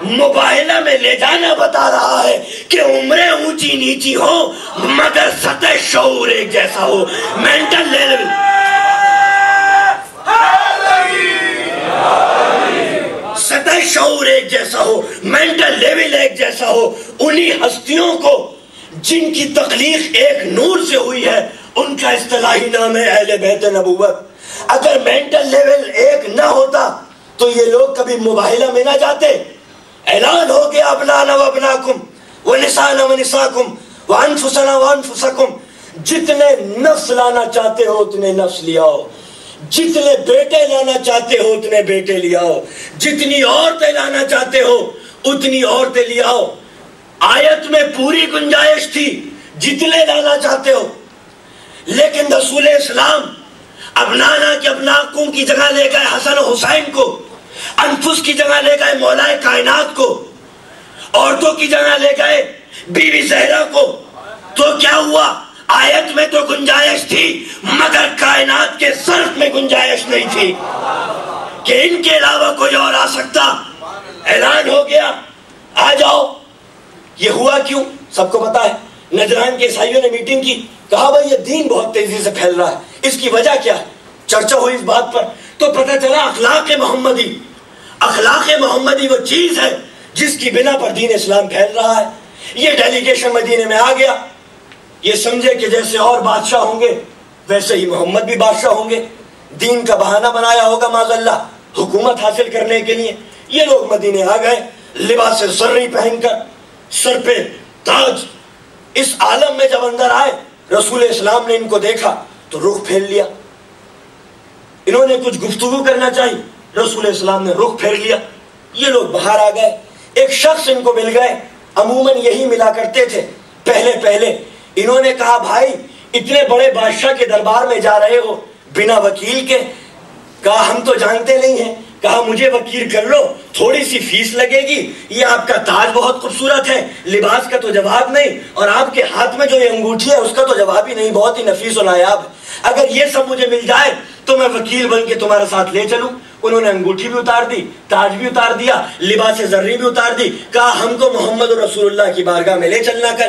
مباہلہ میں لے جانا بتا رہا ہے کہ عمریں اونچی نیچی ہو مگر سطح شعور ایک جیسا ہو، مینٹل لیول۔ سطح شعور ایک جیسا ہو، مینٹل لیول ایک جیسا ہو۔ انہی ہستیوں کو جن کی تخلیق ایک نور سے ہوئی ہے ان کا اصطلاحی نام ہے اہل بیت نبوت۔ اگر مینٹل لیول ایک نہ ہوتا تو یہ لوگ کبھی مباہلہ میں نہ جاتے۔ اعلان ہو گیا ابنانا و ابناکم ونسانا و نساکم وانفسنا و انفسکم، جتنے نفس لانا چاہتے ہو اتنے نفس لیاؤ، جتنے بیٹے لانا چاہتے ہو اتنے بیٹے لیاؤ، جتنی عورتیں لانا چاہتے ہو اتنی عورتیں لیاؤ۔ آیت میں پوری گنجائش تھی جتنے لانا چاہتے ہو، لیکن رسول اسلام ابنانا کے ابناکم کی جگہ لے گئے حسن و حسین کو، انفس کی جگہ لے گئے مولا کائنات کو، عورتوں کی جگہ لے گئے بی بی زہرا کو۔ تو کیا ہوا؟ آیت میں تو گنجائش تھی مگر کائنات کے صرف میں گنجائش نہیں تھی کہ ان کے علاوہ کوئی اور آ سکتا۔ اعلان ہو گیا آ جاؤ. یہ ہوا کیوں؟ سب کو پتا ہے. نجران کے عیسائیوں نے میٹنگ کی, کہا بھائی یہ دین بہت تیزی سے پھیل رہا ہے, اس کی وجہ کیا ہے؟ چرچا ہوئی اس بات پر, تو پتہ چلا اخلاق محمدی. اخلاق محمدی وہ چیز ہے جس کی بنا پر دین اسلام پھیل رہا ہے. یہ ڈیلیگیشن مدینے میں آ گیا, یہ سمجھے کہ جیسے اور بادشاہ ہوں گے ویسے ہی محمد بھی بادشاہ ہوں گے. دین کا بہانہ بنایا ہوگا معاذ اللہ حکومت حاصل کرنے کے لیے. یہ لوگ مدینے آ گئے لباس زرعی پہن کر, سر پہ تاج. اس عالم میں جب اندر آئے رسول اسلام نے ان کو دیکھا تو رخ پھیر لیا. انہوں نے کچھ گفتگو کرنا چاہی, رسول اسلام نے رخ پھیر لیا. یہ لوگ باہر آ گئے. ایک شخص ان کو مل گئے, عموماً یہی ملا کرتے تھے پہلے. انہوں نے کہا بھائی اتنے بڑے بادشاہ کے دربار میں جا رہے ہو بنا وکیل کے؟ کہا ہم تو جانتے نہیں ہیں. کہا مجھے وکیل کر لو, تھوڑی سی فیس لگے گی. یہ آپ کا تاج بہت خوبصورت ہے, لباس کا تو جواب نہیں, اور آپ کے ہاتھ میں جو یہ انگوٹھی ہے اس کا تو جواب ہی نہیں, بہت ہی نفیس و نایاب ہے. اگر یہ سب مجھے مل جائے تو میں وکیل بن کے تمہارے ساتھ لے چلوں. انہوں نے انگوٹھی بھی اتار دی, تاج بھی اتار دیا, لباس زرعی بھی اتار دی. کہا ہم کو محمد رسول اللہ کی بارگاہ میں لے چلنا کر.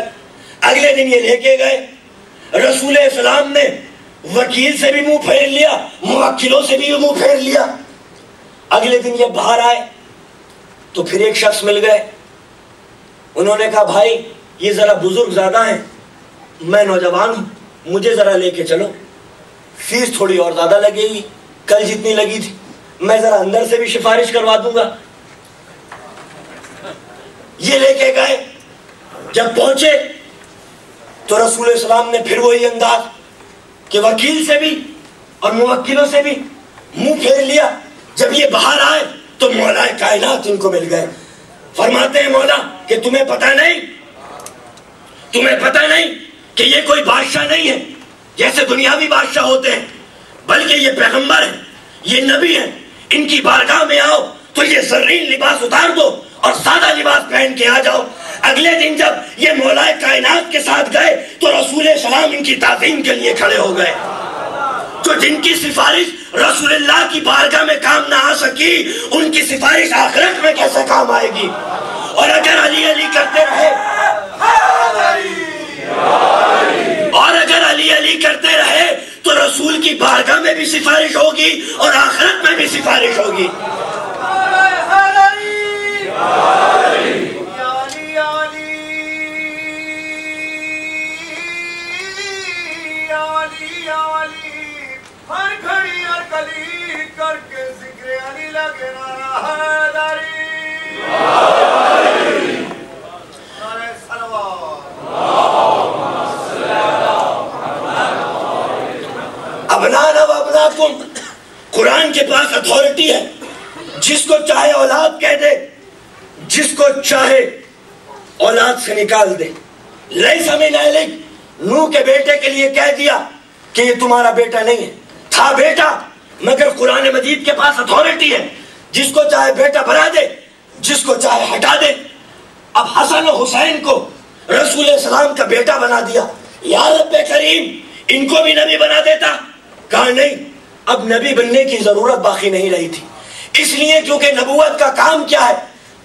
اگلے دن یہ لے کے گئے. رسول اسلام نے وکیل سے بھی منہ پھیر لیا, موکلوں سے بھی منہ پھیر لیا. اگلے دن یہ باہر آئے تو پھر ایک شخص مل گئے. انہوں نے کہا بھائی یہ ذرا بزرگ زیادہ ہیں, میں نوجوان ہوں, مجھے ذرا لے کے چلو. فیس تھوڑی اور زیادہ لگے گی, کل جتنی لگی تھی. میں ذرا اندر سے بھی سفارش کروا دوں گا. یہ لے کے گئے. جب پہنچے تو رسول اسلام نے پھر وہی انداز کہ وکیل سے بھی اور موکلوں سے بھی منہ پھیر لیا. جب یہ باہر آئے تو مولا کائنات ان کو مل گئے. فرماتے ہیں مولا کہ تمہیں پتہ نہیں کہ یہ کوئی بادشاہ نہیں ہے جیسے دنیاوی بادشاہ ہوتے ہیں, بلکہ یہ پیغمبر ہے, یہ نبی ہے. ان کی بارگاہ میں آؤ تو یہ زرین لباس اتار دو اور سادہ لباس پہن کے آ جاؤ. اگلے دن جب یہ مولا کائنات کے ساتھ گئے تو رسول اسلام ان کی تعظیم کے لیے کھڑے ہو گئے. تو جن کی سفارش رسول اللہ کی بارگاہ میں کام نہ آ سکی, ان کی سفارش آخرت میں کیسے کام آئے گی؟ اور اگر علی کرتے رہے تو رسول کی بارگاہ میں بھی سفارش ہوگی اور آخرت میں بھی سفارش ہوگی. ہر گھڑی اور کلی کر کے ذکر علی لگے نعرہ حیدری, نعرہ صلوات. ابنانا و ابناکم, قرآن کے پاس اتھارٹی ہے. جس کو چاہے اولاد کہہ دے, جس کو چاہے اولاد سے نکال دے. لیس من اہلک, نوح کے بیٹے کے لیے کہہ دیا کہ یہ تمہارا بیٹا نہیں ہے, تھا بیٹا, مگر قرآن مجید کے پاس اتھارٹی ہے. جس کو چاہے بیٹا بنا دے, جس کو چاہے ہٹا دے. اب حسن و حسین کو رسول اسلام کا بیٹا بنا دیا. یا رب کریم ان کو بھی نبی بنا دیتا. کہا نہیں, اب نبی بننے کی ضرورت باقی نہیں رہی تھی. اس لیے کیونکہ نبوت کا کام کیا ہے؟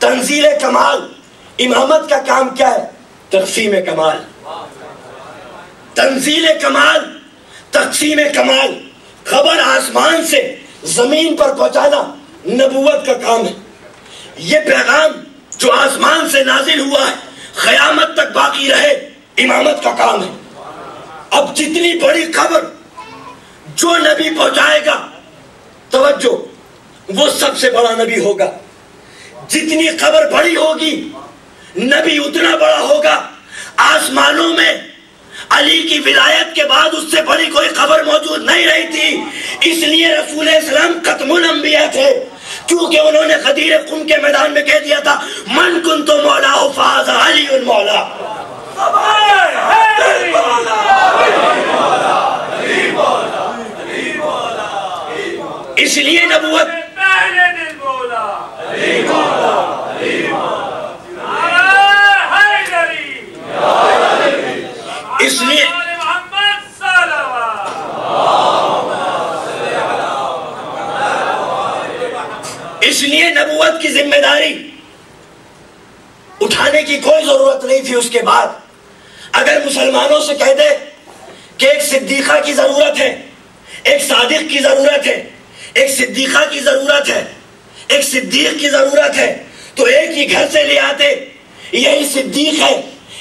تنزیل کمال. امامت کا کام کیا ہے؟ تقسیم کمال. تنزیل کمال, تقسیم کمال. خبر آسمان سے زمین پر پہنچانا نبوت کا کام ہے. یہ پیغام جو آسمان سے نازل ہوا ہے قیامت تک باقی رہے, امامت کا کام ہے. اب جتنی بڑی خبر جو نبی پہنچائے گا, توجہ, وہ سب سے بڑا نبی ہوگا. جتنی خبر بڑی ہوگی نبی اتنا بڑا ہوگا. آسمانوں میں علی کی ولایت کے بعد اس سے بڑی کوئی خبر موجود نہیں رہی تھی. اس لیے رسول اسلام ختم الانبیاء تھے, کیونکہ انہوں نے غدیر قم کے میدان میں کہہ دیا تھا من کنت مولا فہذا علی المولا. اس لیے نبوت اس لیے نبوت کی ذمہ داری اٹھانے کی کوئی ضرورت نہیں تھی. اس کے بعد اگر مسلمانوں سے کہہ دے کہ ایک صدیقہ کی ضرورت ہے, ایک صادق کی ضرورت ہے, ایک صدیقہ کی ضرورت ہے, ایک صدیق کی ضرورت ہے, تو ایک ہی گھر سے لے آتے, یہی صدیق ہے,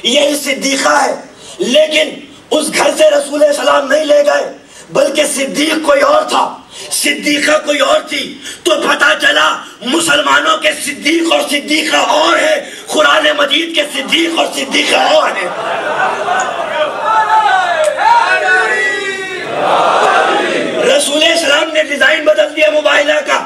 یہی صدیقہ ہے. لیکن اس گھر سے رسول سلام نہیں لے گئے, بلکہ صدیق کوئی اور تھا, صدیقہ کوئی اور تھی. تو پتہ چلا مسلمانوں کے صدیق اور صدیقہ اور ہے, قرآن مجید کے صدیق اور صدیقہ اور ہے. رسول اسلام نے ڈیزائن بدل دیا مباہلہ کا,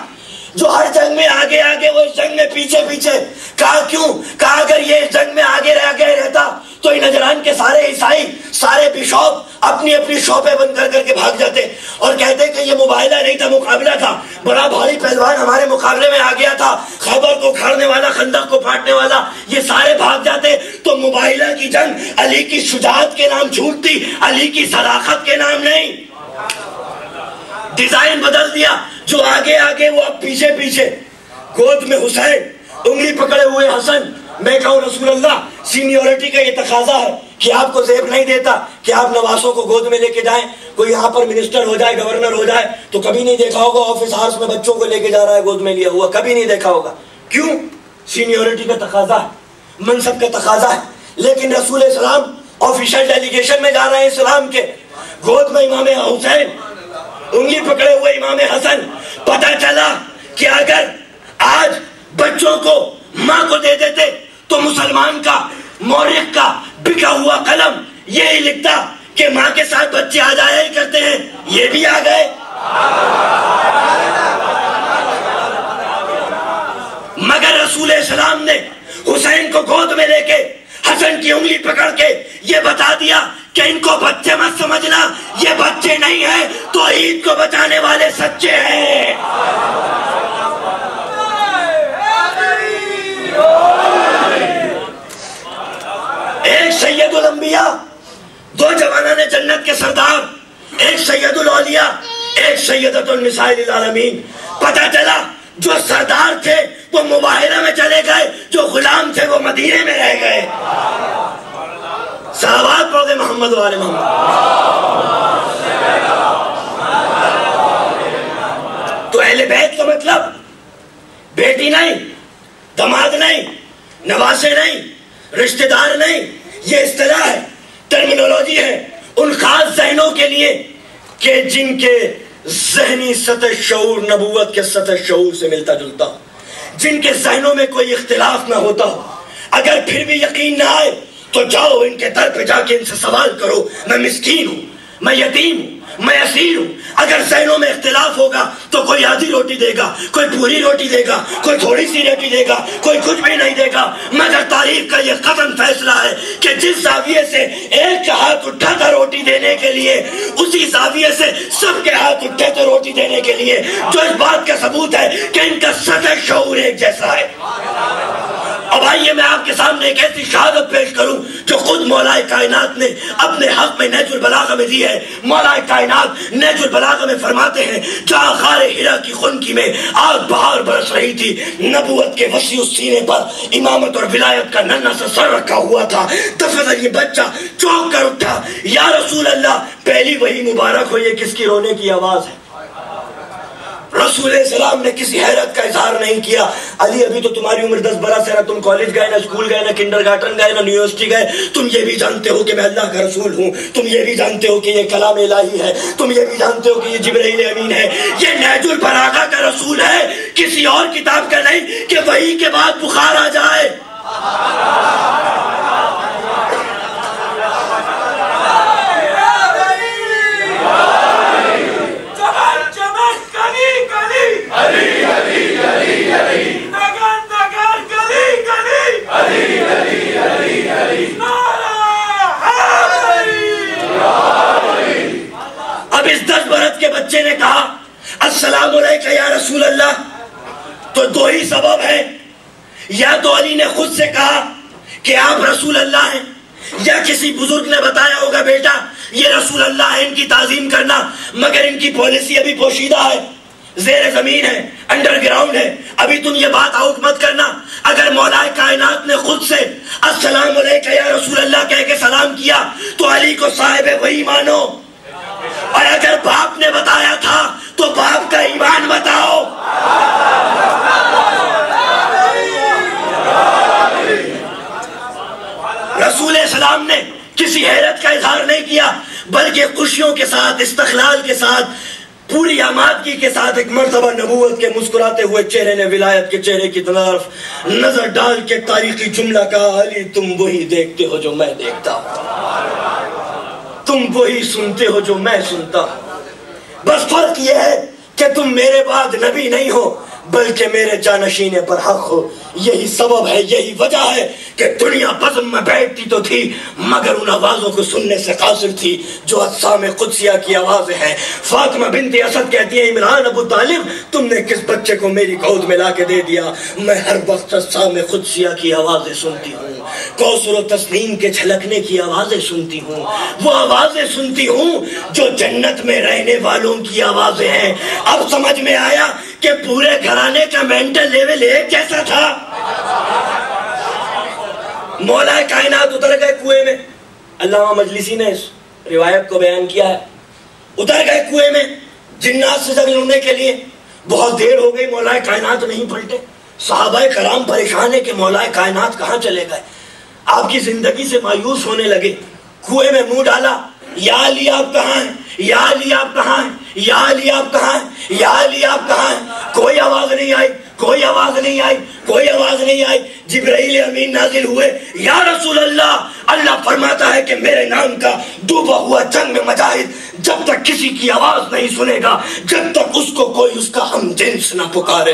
جو ہر جنگ میں آگے آگے وہ اس جنگ میں پیچھے پیچھے. کہا کیوں؟ کہا اگر یہ اس جنگ میں آگے رہتا تو نجران کے سارے عیسائی, سارے بشاپ اپنی اپنی شوپیں بند کر کے بھاگ جاتے اور کہتے کہ یہ مباہلہ نہیں تھا, مقابلہ تھا. بڑا بھاری پہلوان ہمارے مقابلے میں آ گیا تھا, خیبر کو کھاڑنے والا, خندق کو پھاٹنے والا, یہ سارے بھاگ جاتے. تو مباہلہ کی جنگ علی کی شجاعت کے نام جھوٹتی, علی کی صداقت کے نام نہیں. ڈیزائن بدل دیا, جو آگے آگے وہ اب پیچھے پیچھے. گود میں حسین, انگلی پکڑے ہوئے حسن. میں کہوں رسول اللہ, سینیورٹی کا یہ تقاضا ہے کہ آپ کو زیب نہیں دیتا کہ آپ نواسوں کو گود میں لے کے جائیں. کوئی یہاں پر منسٹر ہو جائے, گورنر ہو جائے, تو کبھی نہیں دیکھا ہوگا آفس ہاؤس میں بچوں کو لے کے جا رہا ہے گود میں لیا ہوا, کبھی نہیں دیکھا ہوگا. کیوں؟ سینیورٹی کا تقاضا ہے, منصب کا تقاضا ہے. لیکن رسول اسلام آفیشل ڈیلیگیشن میں جا رہے ہیں اسلام کے, گود میں امام حسین, انگلی پکڑے ہوئے امام حسن. پتہ چلا کہ اگر آج بچوں کو ماں کو دے دیتے تو مسلمان کا, مورخ کا بکا ہوا قلم یہی لکھتا کہ ماں کے ساتھ بچے آ جایا ہی کرتے ہیں, یہ بھی آ گئے. مگر رسول اسلام نے حسین کو گود میں لے کے حسن کی انگلی پکڑ کے یہ بتا دیا کہ ان کو بچے مت سمجھنا, یہ بچے نہیں ہیں, تو عید کو بچانے والے سچے ہیں. ایک سید الانبیاء, دو جوانان جنت کے سردار, ایک سید الاولیاء, ایک سیدۃ النساء للعالمین. پتہ چلا جو سردار تھے وہ مباہلہ میں چلے گئے, جو غلام تھے وہ مدینے میں رہ گئے. صلوات پڑھ دے محمد و آل محمد. تو اہل بیت کا مطلب بیٹی نہیں, دماد نہیں, نواسے نہیں, رشتہ دار نہیں. یہ اصطلاح ہے, ٹرمینالوجی ہے ان خاص ذہنوں کے لیے کہ جن کے ذہنی سطح شعور نبوت کے سطح شعور سے ملتا جلتا ہو, جن کے ذہنوں میں کوئی اختلاف نہ ہوتا ہو. اگر پھر بھی یقین نہ آئے تو جاؤ ان کے در پہ جا کے ان سے سوال کرو, میں مسکین ہوں, میں یتیم ہوں, میں اسیر ہوں. اگر ذہنوں میں اختلاف ہوگا تو کوئی آدھی روٹی دے گا, کوئی پوری روٹی دے گا, کوئی تھوڑی سی روٹی دے گا, کوئی کچھ بھی نہیں دے گا. مگر تاریخ کا یہ قطعاً فیصلہ ہے کہ جس زاویے سے ایک کا ہاتھ اٹھا تھا روٹی دینے کے لیے, اسی زاویے سے سب کے ہاتھ اٹھے تھے روٹی دینے کے لیے, جو اس بات کا ثبوت ہے کہ ان کا سطح شعور ایک جیسا ہے. اب آئیے میں آپ کے سامنے ایک ایسی شہادت پیش کروں جو خود مولا کائنات نے اپنے حق میں نہج البلاغہ میں دی ہے. مولا کائنات نہج البلاغہ میں فرماتے ہیں, جہاں غار حرا کی خنکی میں آگ بہار برس رہی تھی, نبوت کے وسیع سینے پر امامت اور ولایت کا ننھا سا سر رکھا ہوا تھا. دفعہ یہ بچہ چونک کر اٹھا, یا رسول اللہ, پہلی وہی مبارک ہو, یہ کس کی رونے کی آواز ہے؟ رسول السلام نے کسی حیرت کا اظہار نہیں کیا. علی ابھی تو تمہاری عمر 10 برس ہے, نہ تم کالج گئے, نہ اسکول گئے, نہ کنڈر گارٹن گئے, نہ یونیورسٹی گئے. تم یہ بھی جانتے ہو کہ میں اللہ کا رسول ہوں, تم یہ بھی جانتے ہو کہ یہ کلام الہی ہے, تم یہ بھی جانتے ہو کہ یہ جبرائیل امین ہے, یہ نہج البلاغہ کا رسول ہے, کسی اور کتاب کا نہیں کہ وحی کے بعد بخار آ جائے. اب اس 10 برس کے بچے نے کہا السلام علیکم یا رسول اللہ, تو دو ہی سبب ہے, یا تو علی نے خود سے کہا کہ آپ رسول اللہ ہیں, یا کسی بزرگ نے بتایا ہوگا بیٹا یہ رسول اللہ ہے, ان کی تعظیم کرنا. مگر ان کی پالیسی ابھی پوشیدہ ہے, زیر زمین ہے, انڈر گراؤنڈ ہے. ابھی تم یہ بات آؤٹ مت کرنا. اگر مولا کائنات نے خود سے السلام علیکہ یا رسول اللہ کہہ کے سلام کیا تو علی کو صاحب وہی مانو, اور اگر باپ نے بتایا تھا تو باپ کا ایمان بتاؤ. رسول اسلام نے کسی حیرت کا اظہار نہیں کیا, بلکہ خوشیوں کے ساتھ, استقلال کے ساتھ, پوری آمادگی کے ساتھ ایک مرتبہ نبوت کے مسکراتے ہوئے چہرے نے ولایت کے چہرے کی طرف نظر ڈال کے تاریخی جملہ کہا, علی تم وہی دیکھتے ہو جو میں دیکھتا ہوں, تم وہی سنتے ہو جو میں سنتا ہوں, بس فرق یہ ہے کہ تم میرے بعد نبی نہیں ہو بلکہ میرے جانشین پر حق ہو. یہی سبب ہے, یہی وجہ ہے کہ دنیا بزم میں بیٹھتی تو تھی مگر ان آوازوں کو سننے سے قاصر تھی جو اجسام قدسیہ کی آوازیں ہیں. فاطمہ بنت اسد کہتی ہیں, عمران ابو طالب تم نے کس بچے کو میری گود میں لا کے دے دیا؟ میں ہر وقت اجسام قدسیہ کی آوازیں سنتی ہوں, کوثر و تسنیم کے چھلکنے کی آوازیں سنتی ہوں, وہ آوازیں سنتی ہوں جو جنت میں رہنے والوں کی آوازیں ہیں. اب سمجھ میں آیا کہ پورے گھرانے کا مینٹل لیول ایک جیسا تھا. مولا کائنات اتر گئے کنویں میں, علامہ مجلسی نے اس روایت کو بیان کیا ہے, اتر گئے کنویں میں جنات سے جگڑنے کے لیے. بہت دیر ہو گئی, مولا کائنات نہیں پلٹے. صحابہ کرام پریشان ہے کہ مولا کائنات کہاں چلے گئے, آپ کی زندگی سے مایوس ہونے لگے. کنویں میں منہ ڈالا, یا علی آپ کہاں ہیں, یا علی آپ کہاں ہیں, یا علی آپ کہاں ہیں, یا علی آپ کہاں ہیں. کوئی آواز نہیں آئی, کوئی آواز نہیں آئی, کوئی آواز نہیں آئی. جبرائیل امین نازل ہوئے, یا رسول اللہ, اللہ فرماتا ہے کہ میرے نام کا ڈوبا ہوا جنگ میں مجاہد جب تک کسی کی آواز نہیں سنے گا جب تک اس کو کوئی اس کا ہم جنس نہ پکارے.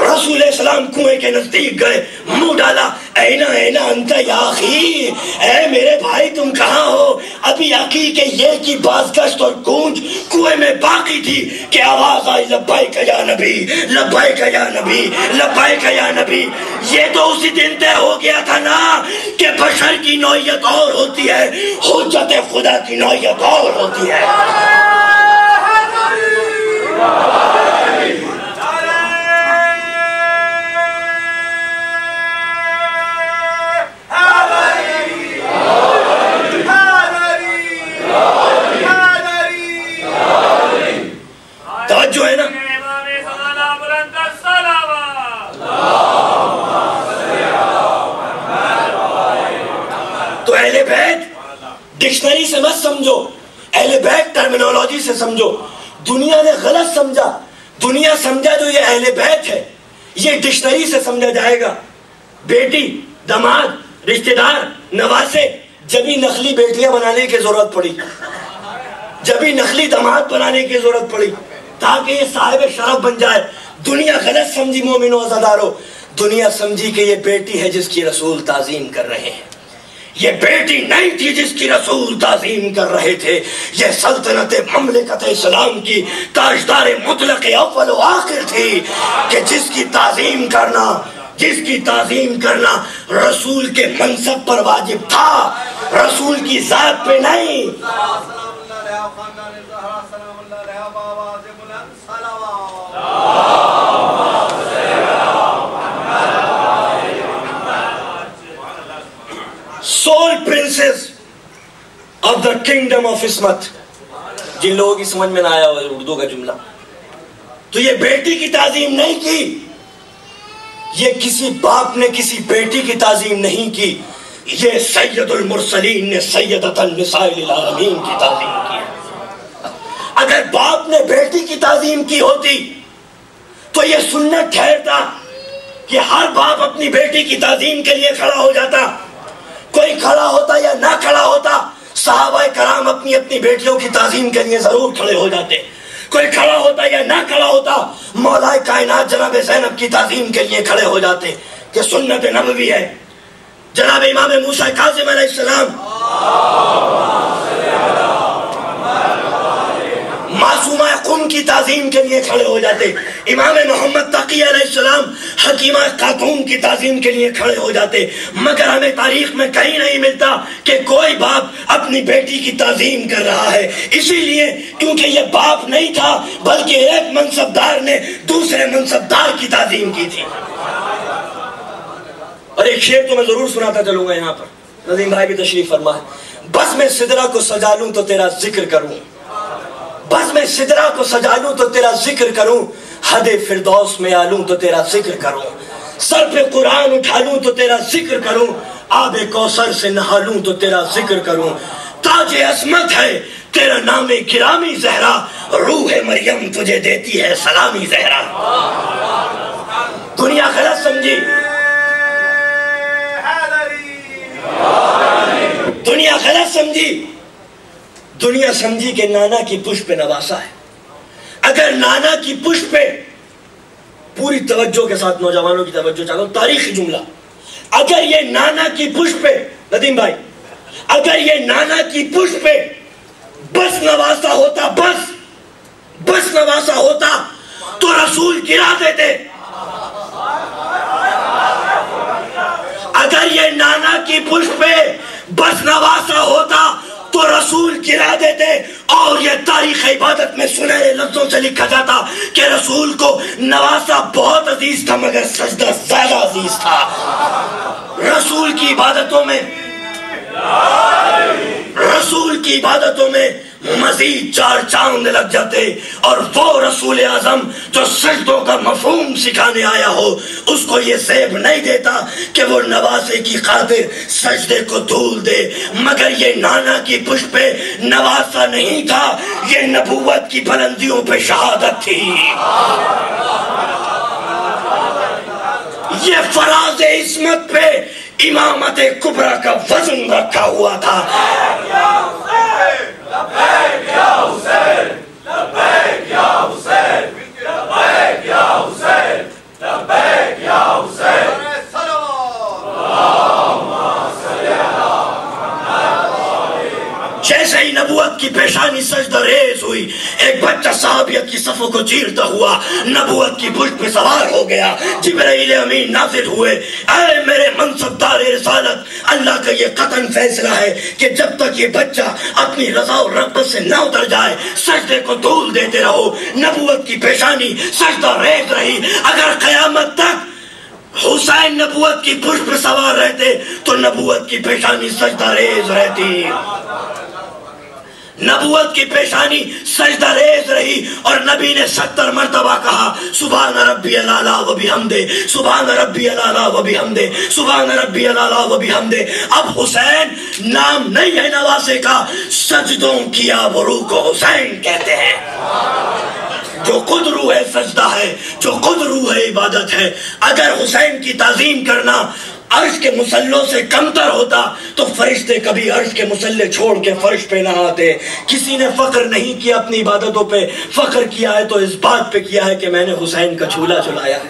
رسول اسلام کنویں کے نزدیک گئے, منہ ڈالا, اینا اینا انت یا اخی, اے میرے بھائی تم کہاں ہو؟ ابھی عقی کے یہ کی بازگشت اور گونج کنویں میں باقی تھی کہ آواز آئی, لبیک یا نبی, لبیک یا نبی, لبیک یا نبی. یہ تو اسی دن طے ہو گیا تھا نا کہ بشر کی نوعیت اور ہوتی ہے, حجت خدا کی نوعیت اور ہوتی ہے. توجہ ہے نا. تو اہل بیت ڈکشنری سے مت سمجھو, اہل بیت ٹرمینالوجی سے سمجھو. دنیا نے غلط سمجھا, دنیا سمجھا جو یہ اہل بیت ہے یہ ڈکشنری سے سمجھا جائے گا. بیٹی, داماد, رشتہ دار, نواسے, جبھی نقلی بیٹیاں بنانے کی ضرورت پڑی, جبھی نقلی داماد بنانے کی ضرورت پڑی تاکہ یہ صاحب شرف بن جائے. دنیا غلط سمجھی مومنو عزادارو, دنیا سمجھی کہ یہ بیٹی ہے جس کی رسول تعظیم کر رہے ہیں. یہ بیٹی نہیں تھی جس کی رسول تعظیم کر رہے تھے, یہ سلطنت مملکت اسلام کی تاجدار مطلق اول و آخر تھی کہ جس کی تعظیم کرنا, جس کی تعظیم کرنا رسول کے منصب پر واجب تھا, رسول کی ذات پہ نہیں. Sole princess of the kingdom of عصمت, جن لوگوں کی سمجھ میں نہ آیا اردو کا جملہ, تو یہ بیٹی کی تعظیم نہیں کی, یہ کسی باپ نے کسی بیٹی کی تعظیم نہیں کی, یہ سید المرسلین نے سیدۃ النساء للعالمین کی تعظیم کی. اگر باپ نے بیٹی کی تعظیم کی ہوتی تو یہ سنت ٹھہرتا کہ ہر باپ اپنی بیٹی کی تعظیم کے لیے کھڑا ہو جاتا. کوئی کھڑا ہوتا یا نہ کھڑا ہوتا, صحابہ کرام اپنی اپنی بیٹیوں کی تعظیم کے لیے ضرور کھڑے ہو جاتے. کوئی کھڑا ہوتا یا نہ کھڑا ہوتا, مولا کائنات جناب زینب کی تعظیم کے لیے کھڑے ہو جاتے کہ سنت نبوی ہے. جناب امام موسیٰ کاظم علیہ السلام معصومہ قم کی تعظیم کے لیے کھڑے ہو جاتے. امام محمد تقی علیہ السلام حکیمہ خاتون کی تعظیم کے لیے کھڑے ہو جاتے، مگر ہمیں تاریخ میں کہیں نہیں ملتا کہ کوئی باپ اپنی بیٹی کی تعظیم کر رہا ہے، اسی لیے کیونکہ یہ باپ نہیں تھا بلکہ ایک منصبدار نے دوسرے منصبدار کی تعظیم کی تھی۔ اور ایک شعر تو میں ضرور سناتا چلوں گا یہاں پر، ندیم بھائی بھی تشریف فرما ہے۔ بس میں سدرا کو سجا لوں تو تیرا ذکر کروں، بس میں سدرا کو سجا لوں تو تیرا ذکر کروں، حد فردوس میں آلوں تو تیرا ذکر کروں، سر پہ قرآن اٹھا لوں تو تیرا ذکر کروں، آب کوثر سے نہا لوں تو تیرا ذکر کروں، تاج عصمت ہے تیرا نام گرامی زہرا، روح مریم تجھے دیتی ہے سلامی زہرا۔ دنیا غلط سمجھی، دنیا غلط سمجھی، دنیا سمجھی کہ نانا کی پشت پہ نواسا ہے۔ اگر نانا کی پشت پہ، پوری توجہ کے ساتھ نوجوانوں کی توجہ چاہتا ہوں، تاریخی جملہ، اگر یہ نانا کی پشت پہ، ندیم بھائی، اگر یہ نانا کی پشت پہ بس نواسا ہوتا، بس نواسا ہوتا تو رسول گرا دیتے۔ اگر یہ نانا کی پشت پہ بس نواسا ہوتا تو رسول گرا دیتے، اور یہ تاریخ عبادت میں سنہرے لفظوں سے لکھا جاتا کہ رسول کو نواسا بہت عزیز تھا مگر سجدہ زیادہ عزیز تھا۔ رسول کی عبادتوں میں، رسول کی عبادتوں میں مزید 4 چاند لگ جاتے، اور وہ رسول اعظم جو سجدوں کا مفہوم سکھانے آیا ہو، اس کو یہ زیب نہیں دیتا کہ وہ نواسے کی خاطر سجدے کو دھول دے، مگر یہ نانا کی پشت پہ نواسا نہیں تھا، یہ نبوت کی بلندیوں پہ شہادت تھی، یہ فراز عصمت پہ امامت کبریٰ کا وزن رکھا ہوا تھا۔ لبیک یا حسین، لبیک یا حسین، لبیک یا حسین، لبیک یا حسین، جیسے ہی نبوت کی پیشانی سجدہ ریز ہوئی، ایک بچہ صحابیت کی صفوں کو چیرتا ہوا نبوت کی پشت پہ سوار ہو گیا، جبرائیل امین نازل ہوئے، اے میرے منصبدار رسالت، اللہ کا یہ قطعاً فیصلہ ہے کہ جب تک یہ بچہ اپنی رضا و رغبت سے نہ اتر جائے سجدے کو دھول دیتے رہو۔ نبوت کی پیشانی سجدہ ریز رہی، اگر قیامت تک حسین نبوت کی پشت پہ سوار رہتے تو نبوت کی پیشانی سجدہ ریز رہتی، نبوت کی پیشانی سجدہ ریز رہی، اور نبی نے 70 مرتبہ کہا سبحان ربی الاعلیٰ و بحمدہ، سبحان ربی الاعلیٰ و بحمدہ، سبحان ربی الاعلیٰ و بحمدہ۔ اب حسین نام نہیں ہے نواسے کا، سجدوں کی آبرو کو حسین کہتے ہیں، جو خود روح سجدہ ہے، جو خود روح عبادت ہے۔ اگر حسین کی تعظیم کرنا عرش کے مسلوں سے کمتر ہوتا تو فرشتے کبھی عرش کے مسلے چھوڑ کے فرش پہ نہ آتے۔ کسی نے فخر نہیں کیا اپنی عبادتوں پہ، فخر کیا ہے تو اس بات پہ کیا ہے کہ میں نے حسین کا جھولا جھلایا ہے۔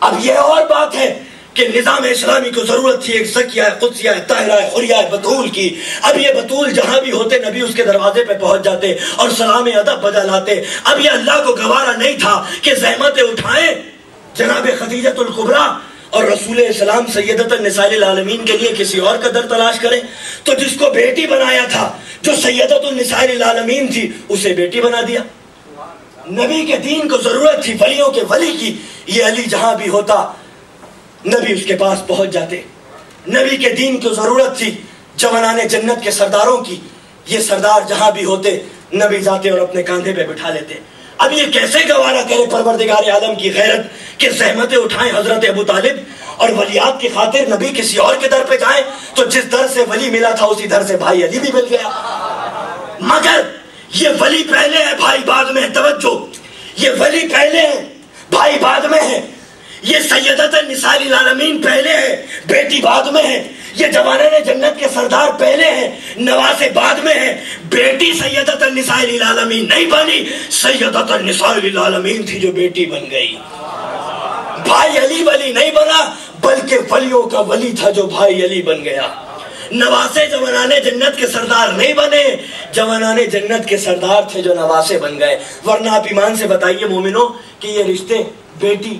اب یہ اور بات ہے کہ نظام اسلامی کو ضرورت تھی ایک زکیہ قدسیہ طاہرہ حریہ بطول کی۔ اب یہ بطول جہاں بھی ہوتے نبی اس کے دروازے پہ پہنچ جاتے اور سلام ادب بجا لاتے۔ اب یہ اللہ کو گوارا نہیں تھا کہ زحمتیں اٹھائیں جناب خدیجۃ الکبریٰ اور رسول اسلام سیدۃ النساء العالمین کے لیے کسی اور کا در تلاش کریں، تو جس کو بیٹی بنایا تھا، جو سیدۃ النساء العالمین تھی، اسے بیٹی بنا دیا۔ نبی کے دین کو ضرورت تھی ولیوں کے ولی کی، یہ علی جہاں بھی ہوتا نبی اس کے پاس پہنچ جاتے۔ نبی کے دین کو ضرورت تھی جوانان جنت کے سرداروں کی، یہ سردار جہاں بھی ہوتے نبی جاتے اور اپنے کاندھے پہ بٹھا لیتے۔ اب یہ کیسے گوارا کرے پروردگار عالم کی غیرت کہ زحمتیں اٹھائیں حضرت ابو طالب اور ولیات کی خاطر نبی کسی اور کے در پہ جائیں، تو جس در سے ولی ملا تھا اسی در سے بھائی علی بھی مل گیا۔ مگر یہ ولی پہلے ہے بھائی بعد میں، توجہ، یہ ولی پہلے ہے بھائی بعد میں ہے، یہ سیدۃ النساء العالمین پہلے ہے بیٹی بعد میں ہے، یہ جوانان جنت کے سردار پہلے ہیں نواسے بعد میں ہیں۔ بیٹی سیدۃ النساء العالمین نہیں بنی، سیدۃ النساء العالمین تھی جو بیٹی بن گئی۔ بھائی علی ولی نہیں بنا بلکہ ولیوں کا ولی تھا جو بھائی علی بن گیا۔ نواسے جوانان جنت کے سردار نہیں بنے، جوانان جنت کے سردار تھے جو نواسے بن گئے۔ ورنہ آپ ایمان سے بتائیے مومنوں کہ یہ رشتے بیٹی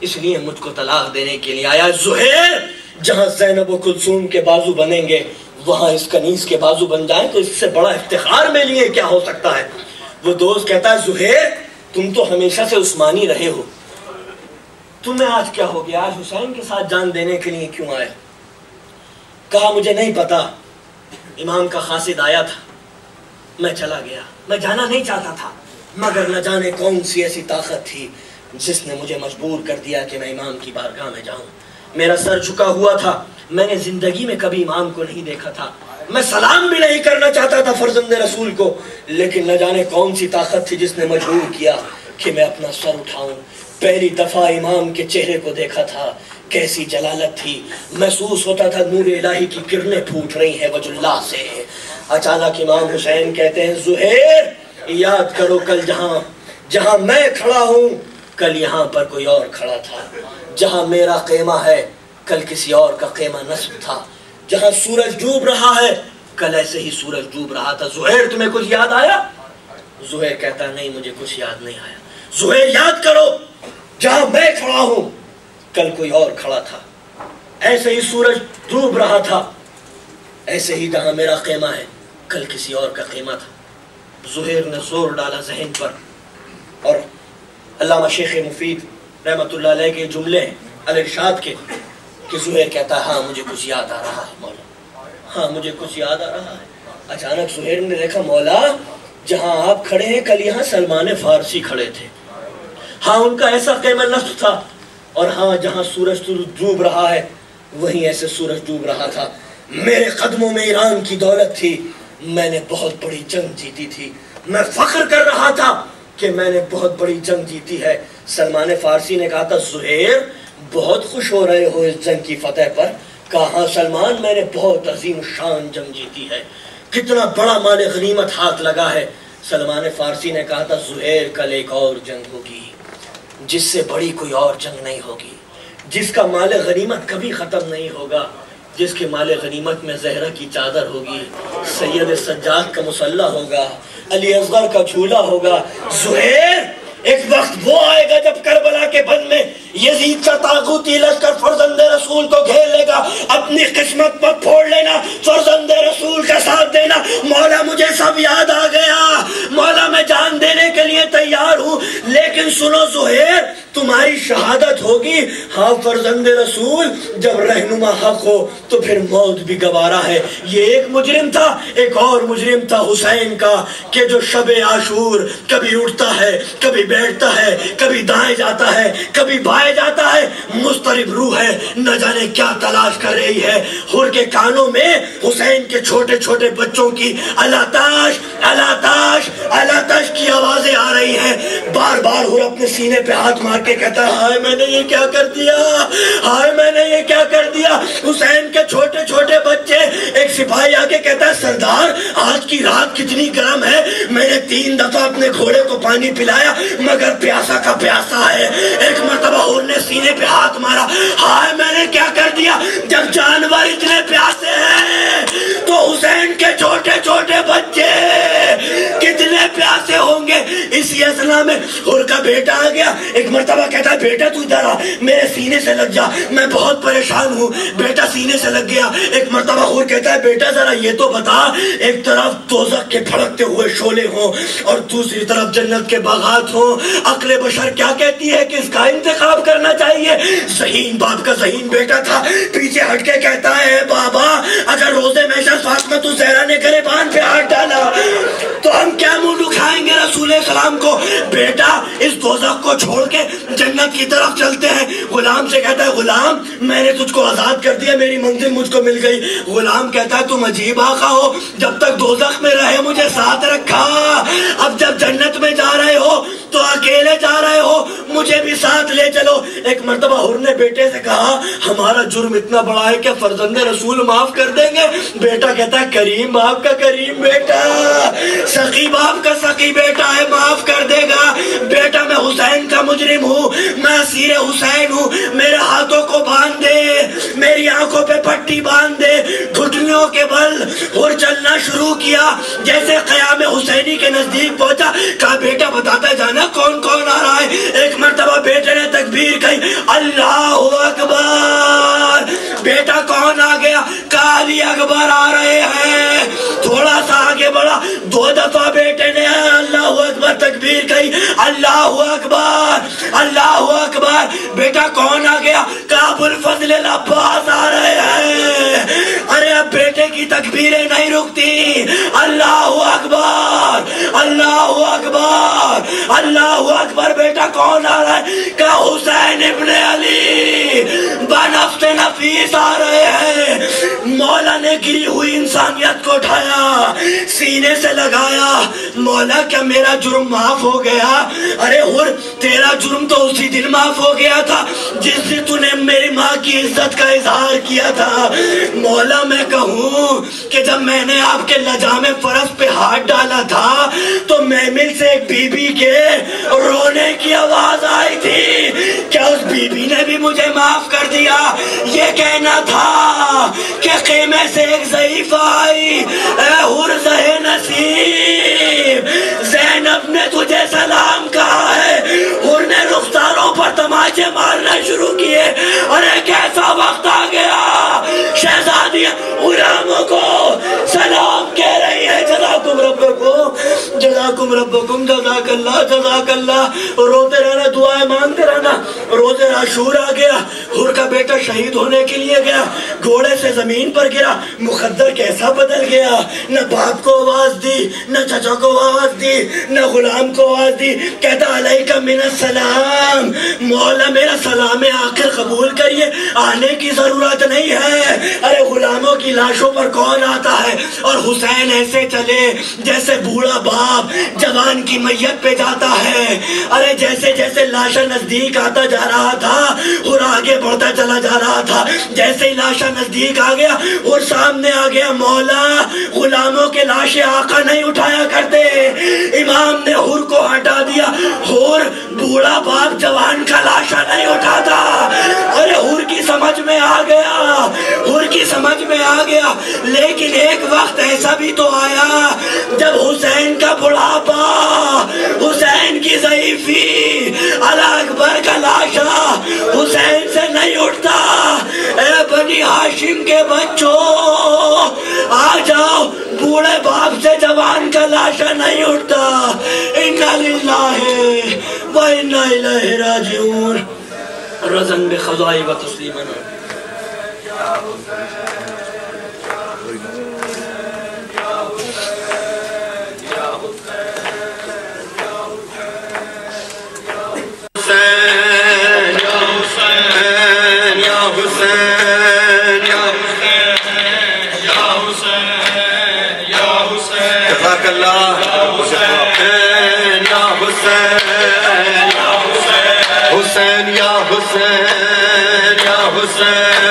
اس لیے مجھ کو طلاق دینے کے لیے آیا۔ زہیر جہاں زینب و کلثوم کے بازو بنیں گے وہاں اس کنیز کے بازو بن جائیں تو اس سے بڑا افتخار میں لیے کیا ہو سکتا ہے۔ وہ دوست کہتا ہے زہیر تم تو ہمیشہ سے عثمانی رہے ہو، تمہیں آج کیا ہو گیا، آج حسین کے ساتھ جان دینے کے لیے کیوں آئے؟ کہا مجھے نہیں پتا، امام کا قاصد آیا تھا، میں چلا گیا، میں جانا نہیں چاہتا تھا، مگر نہ جانے کون سی ایسی طاقت تھی جس نے مجھے مجبور کر دیا کہ میں امام کی بارگاہ میں جاؤں۔ میرا سر جھکا ہوا تھا، میں نے زندگی میں کبھی امام کو نہیں دیکھا تھا، میں سلام بھی نہیں کرنا چاہتا تھا فرزند رسول کو، لیکن نہ جانے کون سی طاقت تھی جس نے مجبور کیا کہ میں اپنا سر اٹھاؤں۔ پہلی دفعہ امام کے چہرے کو دیکھا تھا، کیسی جلالت تھی، محسوس ہوتا تھا نور الہی کی کرنیں پھوٹ رہی ہیں وجہ اللہ سے۔ اچانک امام حسین کہتے ہیں زہیر یاد کرو کل جہاں میں کھڑا ہوں کل یہاں پر کوئی اور کھڑا تھا، جہاں میرا خیمہ ہے کل کسی اور کا خیمہ نصب تھا، جہاں سورج ڈوب رہا ہے کل ایسے ہی سورج ڈوب رہا تھا۔ زہیر تمہیں کچھ یاد آیا؟ زہیر کہتا نہیں مجھے کچھ یاد نہیں آیا۔ زہیر یاد کرو جہاں میں کھڑا ہوں کل کوئی اور کھڑا تھا، ایسے ہی سورج ڈوب رہا تھا، ایسے ہی جہاں میرا خیمہ ہے کل کسی اور کا خیمہ تھا۔ زہیر نے زور ڈالا ذہن پر، اور علامہ شیخ مفید رحمۃ اللہ علیہ کے جملے ہیں الارشاد کے کہ زہیر کہتا ہے ہاں مجھے کچھ یاد آ رہا ہے مولا، ہاں مجھے کچھ یاد آ رہا ہے۔ اچانک زہیر نے دیکھا مولا جہاں آپ کھڑے ہیں کل یہاں سلمان فارسی کھڑے تھے، ہاں ان کا ایسا خیمہ نصب تھا، اور ہاں جہاں سورج ڈوب رہا ہے وہیں ایسے سورج ڈوب رہا تھا۔ میرے قدموں میں ایران کی دولت تھی، میں نے بہت بڑی جنگ جیتی تھی، میں فخر کر رہا تھا کہ میں نے بہت بڑی جنگ جیتی ہے۔ سلمان فارسی نے کہا تھا زہیر بہت خوش ہو رہے ہو اس جنگ کی فتح پر؟ کہا ہاں سلمان میں نے بہت عظیم شان جنگ جیتی ہے، کتنا بڑا مال غنیمت ہاتھ لگا ہے۔ سلمان فارسی نے کہا تھا زہیر کل ایک اور جنگ ہوگی جس سے بڑی کوئی اور جنگ نہیں ہوگی، جس کا مال غنیمت کبھی ختم نہیں ہوگا، جس کے مال غنیمت میں زہرہ کی چادر ہوگی، سید سجاد کا مسلح ہوگا، علی اصغر کا جھولا ہوگا۔ زہیر ایک وقت وہ آئے گا جب کربلا کے بن میں یزید کا طاغوتی لشکر فرزند رسول کو گھیر لے گا، اپنی قسمت پر پھوڑ لینا، فرزند رسول کا ساتھ دینا۔ مولا مجھے سب یاد آ گیا، مولا میں جان دینے کے لیے تیار ہوں، لیکن سنو زہیر تمہاری شہادت ہوگی۔ ہاں فرزند رسول جب رہنما حق ہو تو پھر موت بھی گوارا ہے۔ یہ ایک مجرم تھا، ایک اور مجرم تھا حسین کا کہ جو شب عاشور کبھی اٹھتا ہے کبھی بیٹھتا ہے، کبھی دائیں جاتا ہے کبھی بائیں جاتا ہے، مضطرب روح ہے، نہ جانے کیا تلاش کر رہی ہے۔ حر کے کانوں میں حسین کے چھوٹے چھوٹے بچوں کی الاتاش الاتاش الاتاش کی آوازیں آ رہی ہیں۔ بار بار حر اپنے سینے پہ ہاتھ مار کے کہتا ہے ہائے میں نے یہ کیا کر دیا، ہائے میں نے یہ کیا کر دیا۔ حسین کے چھوٹے چھوٹے بچے، ایک سپاہی آ کے کہتا ہے سردار آج کی رات کتنی گرم ہے، میں نے 3 دفعہ اپنے گھوڑے کو پانی پلایا مگر پیاسا کا پیاسا ہے۔ ایک مرتبہ حر نے سینے پہ ہاتھ مارا، ہائے میں نے کیا کر دیا۔ جب جانور اتنے پیاسے ہیں تو حسین کے چھوٹے چھوٹے بچے کتنے پیاسے ہوں گے۔ اسی اثنا میں حر کا بیٹا آ گیا، ایک مرتبہ کہتا ہے بیٹا تو ادھر آ، میرے سینے سے لگ جا، میں بہت پریشان ہوں۔ بیٹا سینے سے لگ گیا۔ ایک مرتبہ حر کہتا ہے بیٹا ذرا یہ تو بتا، ایک طرف دوزخ کے بھڑکتے ہوئے شعلے ہوں اور دوسری طرف جنت کے باغات ہوں، عقل بشر کیا کہتی ہے کہ اس کا انتخاب کرنا چاہیے۔ ذہین باپ کا ذہین بیٹا تھا، پیچھے ہٹ کے کہتا ہے بابا اگر روزے محشر فاطمہ تو زہرا نے گریبان پہ ہاتھ ڈالا تو ہم کیا منہ دکھائیں گے رسول سلام کو۔ بیٹا اس دوزخ کو چھوڑ کے جنت کی طرف چلتے ہیں۔ غلام سے کہتا ہے غلام میں نے تجھ کو آزاد کر دیا، میری منزل مجھ کو مل گئی۔ غلام کہتا ہے تم عجیب آقا ہو، جب تک دوزخ میں رہے مجھے ساتھ رکھا، اب جب جنت میں جا رہے ہو تو اکیلے جا رہے ہو، مجھے بھی ساتھ لے چلو۔ ایک مرتبہ حر نے بیٹے سے کہا ہمارا جرم اتنا بڑا ہے کہ فرزند رسول معاف کر دیں گے۔ بیٹا کہتا ہے کریم باپ کا کریم بیٹا، سخی باپ کا سخی بیٹا ہے، معاف کر دے گا۔ بیٹا میں حسین کا مجرم ہوں، میں اسیر حسین ہوں، میرے ہاتھوں کو باندھ دے، میری آنکھوں پہ پٹی باندھ دے، گھٹنوں کے بل حر چلنا رونا شروع کیا. جیسے قیام حسینی کے نزدیک پہنچا, کہا بیٹا بتاتا جانا کون کون آ رہا ہے. ایک مرتبہ بیٹے نے تکبیر کہی, اللہ اکبر. بیٹا کون آ گیا؟ کہا علی اکبر آ رہے ہیں. تھوڑا سا آگے بڑھا, 2 دفعہ بیٹے نے اللہ اکبر تکبیر کہی, اللہ اکبر اللہ اکبر. بیٹا کون آ گیا؟ کہا ابو الفضل العباس آ رہے ہیں. ارے اب بیٹے کی تکبیریں نہیں رکتی. اللہ اکبر اللہ اکبر اللہ اکبر. بیٹا کون آ رہا ہے؟ کہا حسین ابن علی بنفس نفیس آ رہے ہیں. مولا نے گری ہوئی انسانیت کو اٹھایا, سینے سے لگایا. مولا کیا میرا جرم معاف ہو گیا؟ ارے حر تیرا جرم تو اسی دن معاف ہو گیا تھا جس دن تو نے میری ماں کی عزت کا اظہار کیا تھا. مولا میں کہوں کہ جب میں نے آپ کے لجام فرس پہ ہاتھ ڈالا تھا تو محمل سے ایک بی بی کے رونے کی آواز آئی تھی. کیا اس بی بی نے بھی مجھے معاف کر دیا؟ یہ کہنا تھا کہ خیمے سے ایک ضعیف آئی, اے حر زہ نصیب زینب نے تجھے سلام کہا ہے. حر نے رخساروں پر تماچے مارنا شروع کیے. ارے کیسا وقت آ گیا, شہزادی غلاموں کو سلام کہہ رہی ہے. جزاکم ربکم جزاکم ربکم جزاک اللہ جزاک اللہ. روتے رہنا, دعائیں مانگتے رہنا. روز عاشور آ گیا. حر کا بیٹا شہید ہونے کے لیے گیا, گھوڑے سے زمین پر گرا. مقدر کیسا بدل گیا, نہ باپ کو آواز دی, نہ چچا کو آواز دی, نہ غلام کو آواز دی. کہتا علیکہ من السلام, مولا میرا سلام آخر قبول کریے, آنے کی ضرورت نہیں ہے. ارے غلاموں کی لاشوں پر کون آتا ہے؟ اور حسین ایسے چلے جیسے بوڑھا باپ جوان کی میت پہ جاتا ہے. ارے جیسے جیسے لاشا نزدیک آتا جا رہا تھا اور آگے بڑھتا چلا جا رہا تھا. جیسے ہی لاشا نزدیک آ گیا اور سامنے آ گیا, مولا غلاموں کے لاشیں آقا نہیں اٹھایا کرتے. امام نے حر کو ہٹا دیا. حر بوڑھا باپ جوان کا لاشا نہیں اٹھاتا. ارے حر کی سمجھ میں آ گیا, حر کی سمجھ میں آ گیا. لیکن ایک وقت ایسا بھی تو آیا جب حسین کا بڑھاپا, حسین کی ضعیفی, اللہ اکبر کا لاشا حسین سے نہیں اٹھتا. اے بنی ہاشم کے بچوں آ جاؤ, بوڑھے باپ سے جوان کا لاشا نہیں اٹھتا. انا للہ و انا الیہ راجعون. رضن بخضائی و تسلیما. حسین یا حسین یا حسین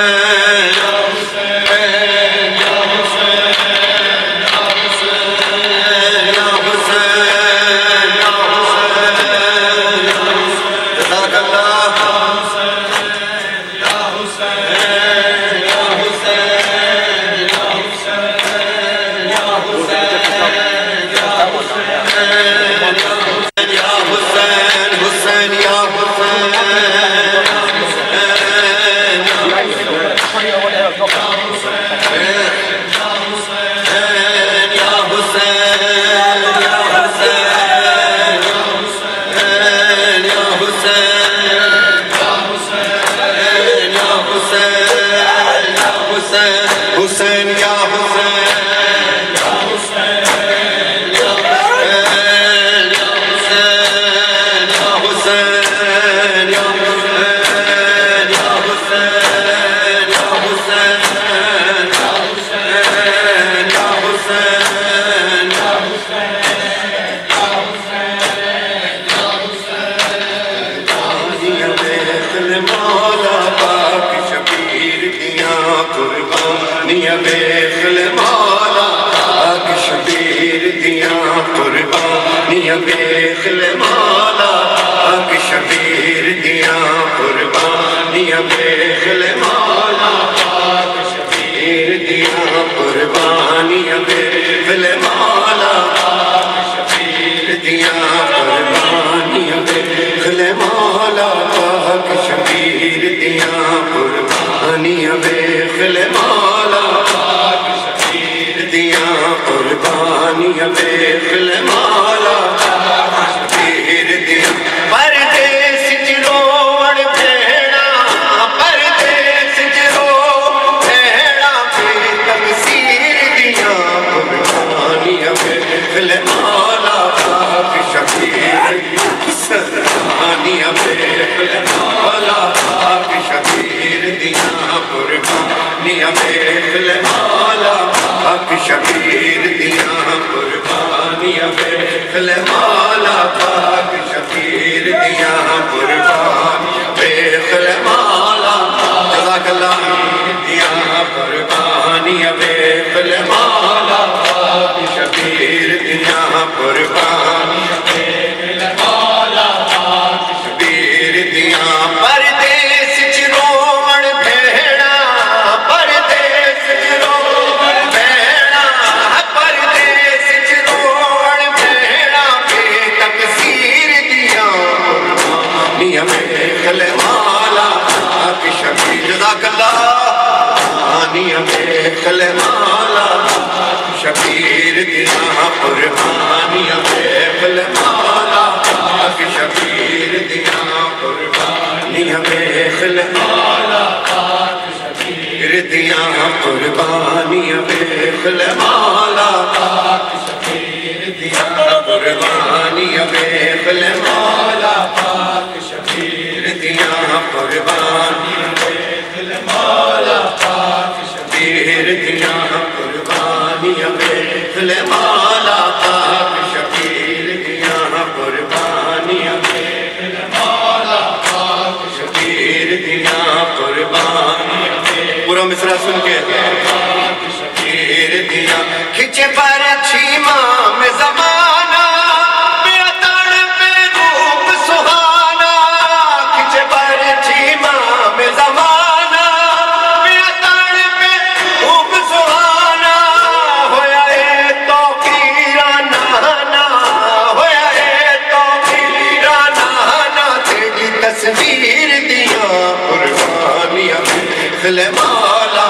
قربانی قربانیاں ویکھ لے مولا پاک شبیر دیاں قربانیاں ویکھ لے مولا پاک شبیر دیاں پردیس چ روڑ بھیڑا پردیس چ روڑ بھیڑا پہ تقصیر دیاں قربانیاں ویکھ لے مولا پاک شبیر قربانیاں ویکھ لے مولا پاک شبیر دیاں قربانیاں ویکھ لے مولا پاک شبیر دیاں قربانیاں ویکھ لے مولا پاک شبیر دیاں قربانیاں ویکھ لے مولا جزاک اللہ دیاں قربانیاں ویکھ لے مولا پاک شبیر دیاں قربانیاں ویکھ لے مولا پاک شبیر دیاں پردیس چ روڑ بھیڑا پردیس چ روڑ بھیڑا پردیس چ روڑ بھیڑا بے تقصیر دیاں قربانیاں ویکھ لے مولا پاک شبیر جزاک اللہ قربانیاں ویکھ لے مولا پاک شبیر دیاں قربانیاں ویکھ لے مولا پاک شبیر دیاں قربانیاں ویکھ لے مولا پاک شبیر دیاں قربانیاں ویکھ لے مولا پاک شبیر دیاں قربانیاں ویکھ لے مولا پاک شبیر دیاں قربانیاں ویکھ لے مولا پاک شبیر دیاں قربانیاں ویکھ لے مولا پاک شبیر دیاں قربانیاں ویکھ لے مولا پاک شبیر دیاں قربانیاں پورا مصرع سن کے پاک شبیر دیاں کھچے پر چھیماں میں زمانہ بے اتن پہ روپ سہانا کھچے پر چھیماں میں زمانہ بے اتن پہ روپ سہانا ہویا اے توقیرانہ ہویا اے توقیرانہ تیری تصویر دیاں قربانیاں ویکھ لے مولا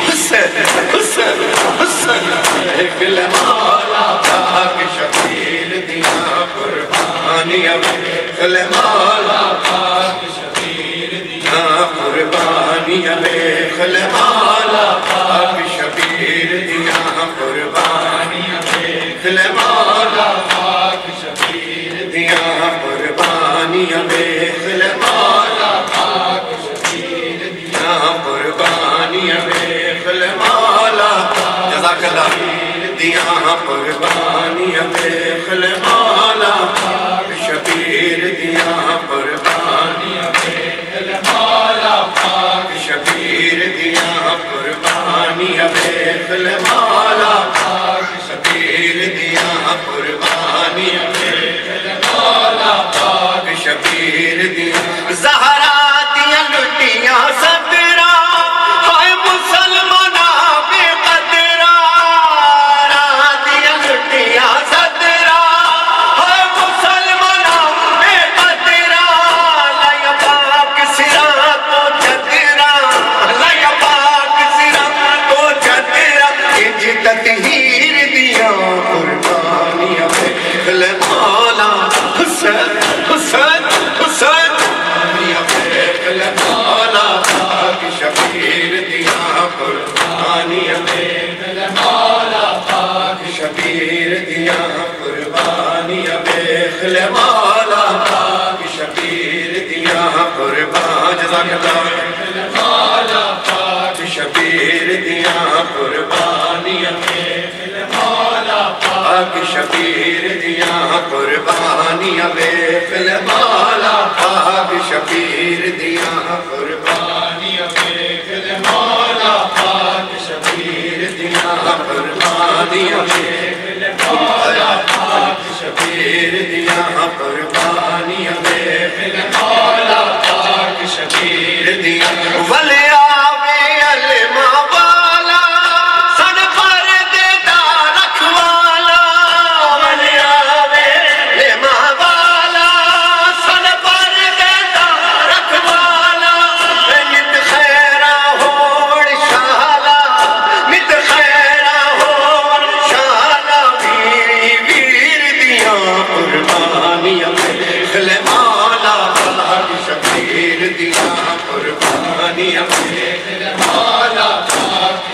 حسین حسین حسین ویکھ لے مولا پاک شبیر دیاں قربانیاں ویکھ لے مولا پاک شبیر دیاں قربانیاں ویکھ لے مولا پاک شبیر دیاں قربانیاں ویکھ لے مولا پاک شبیر دیاں قربانیاں ویکھ لے مولا پاک شبیر دیاں قربانیاں ویکھ لے مولا جزاک اللہ دیاں قربانیاں ویکھ لے مولا پاک شبیر دیاں قربانیاں ویکھ لے مولا پاک شبیر دیاں قربانیاں ویکھ لے مولا پاک شبیر دیاں قربانیاں ویکھ لے مولا پاک شبیر دیاں زہرا دیاں لٹیاں صدرا ہائے مسلمانہ بے قدرا دیاں لٹیاں صدرا ہائے مسلمانہ بے قدرا لائیا پاک سرا تو چدرا لائیا پاک سرا تو چدرا انج تطہیر دیاں قربانیاں ویکھ لے مولا حسین حسین حسین ویکھ لے مولا پاک شبیر دیاں قربانیاں ویکھ لے مولا پاک شبیر دیاں قربانیاں ویکھ لے مولا پاک شبیر دیاں قربان جزاک اللہ ویکھ لے مولا پاک شبیر دیاں قربانیاں ویکھ لے مولا پاک شبیر دیاں قربانیاں ویکھ لے مولا پاک شبیر دیاں قربانیاں ویکھ لے مولا پاک شبیر دیاں قربانیاں ویکھ لے مولا پاک شبیر دیاں قربانیاں ویکھ لے مولا پاک شبیر دیاں ولی آوے علمہ والا سن پردے دا رکھوالا ولی آوے علمہ والا سن پردے دا رکھوالا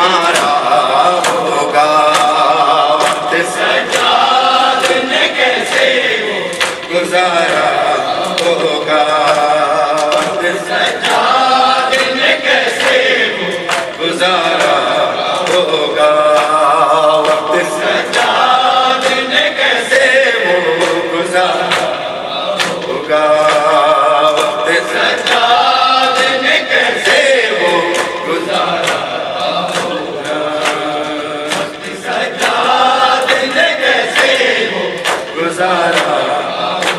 ہمارا ہوگا وقت سجاد نے کیسے گزارا ہوگا وقت سجاد نے کیسے گزارا ہوگا وقت سجاد نے کیسے گزارا ہوگا وقت سجاد نے کیسے گزارا ہوگا وقت سجاد نے کیسے گزارا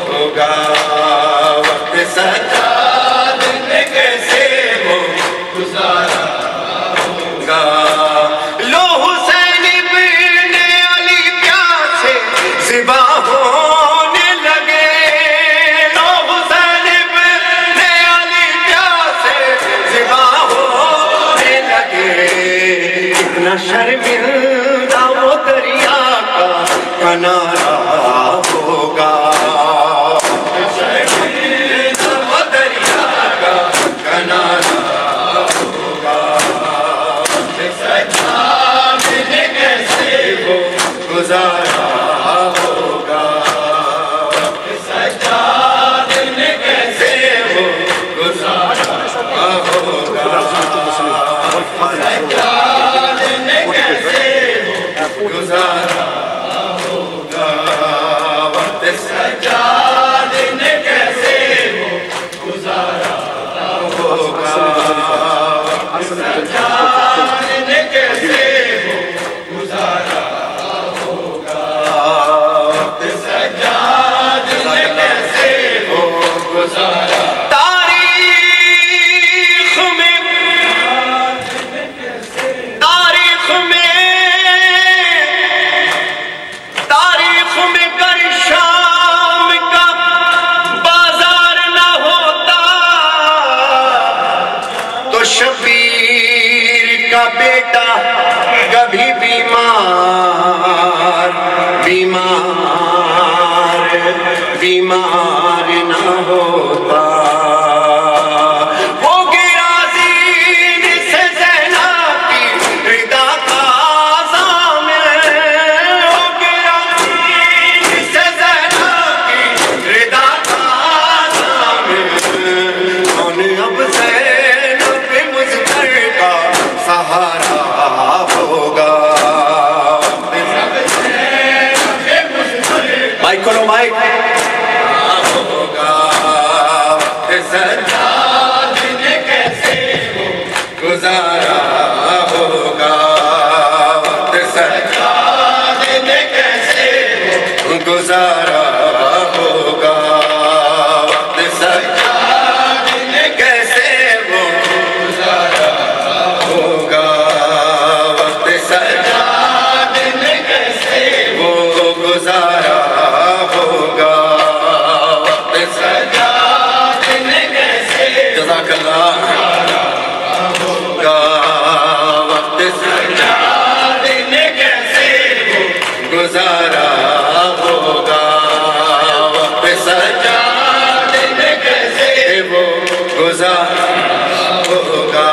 ہوگا وقت سجاد نے کیسے گزارا ہوگا لو حسین ابن علی پیاسے ذبح ہونے لگے لو حسین ابن علی پیاسے ذبح ہونے لگے اتنا شرمندہ وہ دریا کا کنارہ ہوگا شرمندہ وہ دریا کا کنارہ ہوگا سجاد نے کیسے وہ گزارا ہوگا سجاد نے کیسے وہ گزارا ہوگا سجاد نے کیسے وہ گزارا ہوگا وقت سجاد نے کیسے وہ گزارا ہوگا سجاد نے کیسے وہ گزارا ہوگا وقت سجاد نے کیسے وہ گزارا تاریخ میں گر شام کا بازار نہ ہوتا تو شبیر کا بیٹا کبھی بیمار نہ ہوتا وہ گرازین سے زینب کی ردا کا ضامن وہ گرازین سے زینب کی ردا کا ضامن کون اب زینب مظفر کا سہارا ہوگا مائک کرو مائک ہوگا سجاد نے کیسے گزارا ہوگا سجاد نے کیسے گزارا ہوگا سجاد نے کیسے وہ گزارا ہوگا سجاد نے کیسے وہ گزارا ہوگا سجاد نے کیسے جزاک اللہ ہوگا وقت سجاد نے کیسے گزارا ہوگا وقت سجاد نے کیسے وہ گزارا ہوگا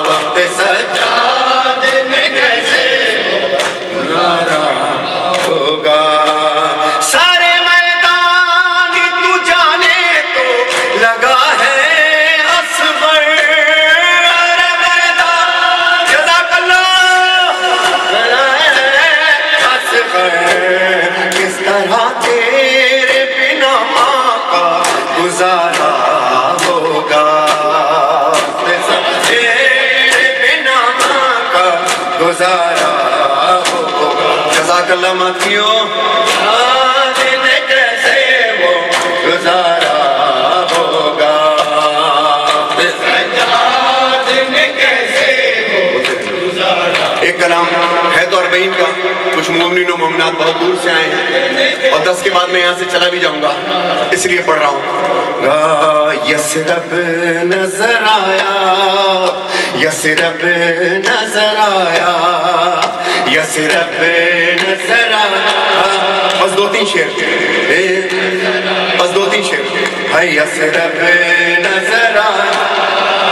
وقت سجاد نے کیسے گزارا ہوگا سارے میدان تو جانے تو لگا ہے اصغر سارے میدان جزاک اللہ اصغر کس طرح تیرے بنا ماں کا گزارا ہوگا تیرے بنا ماں کا گزارا ہوگا جزاک اللہ ماتھیوں کیسے وہ گزارا ہوگا سجاد نے کیسے وہ گزارا ایک کلام ہے تو 40 کا کچھ مومنین و مومنات بہت دور سے آئے ہیں اور 10 کے بعد میں یہاں سے چلا بھی جاؤں گا اس لیے پڑھ رہا ہوں یثرب نظر آیا یثرب نظر آیا یثرب نظر آیا بس 2-3 شعر بس 2-3 شعر ہے یثرب نظر آیا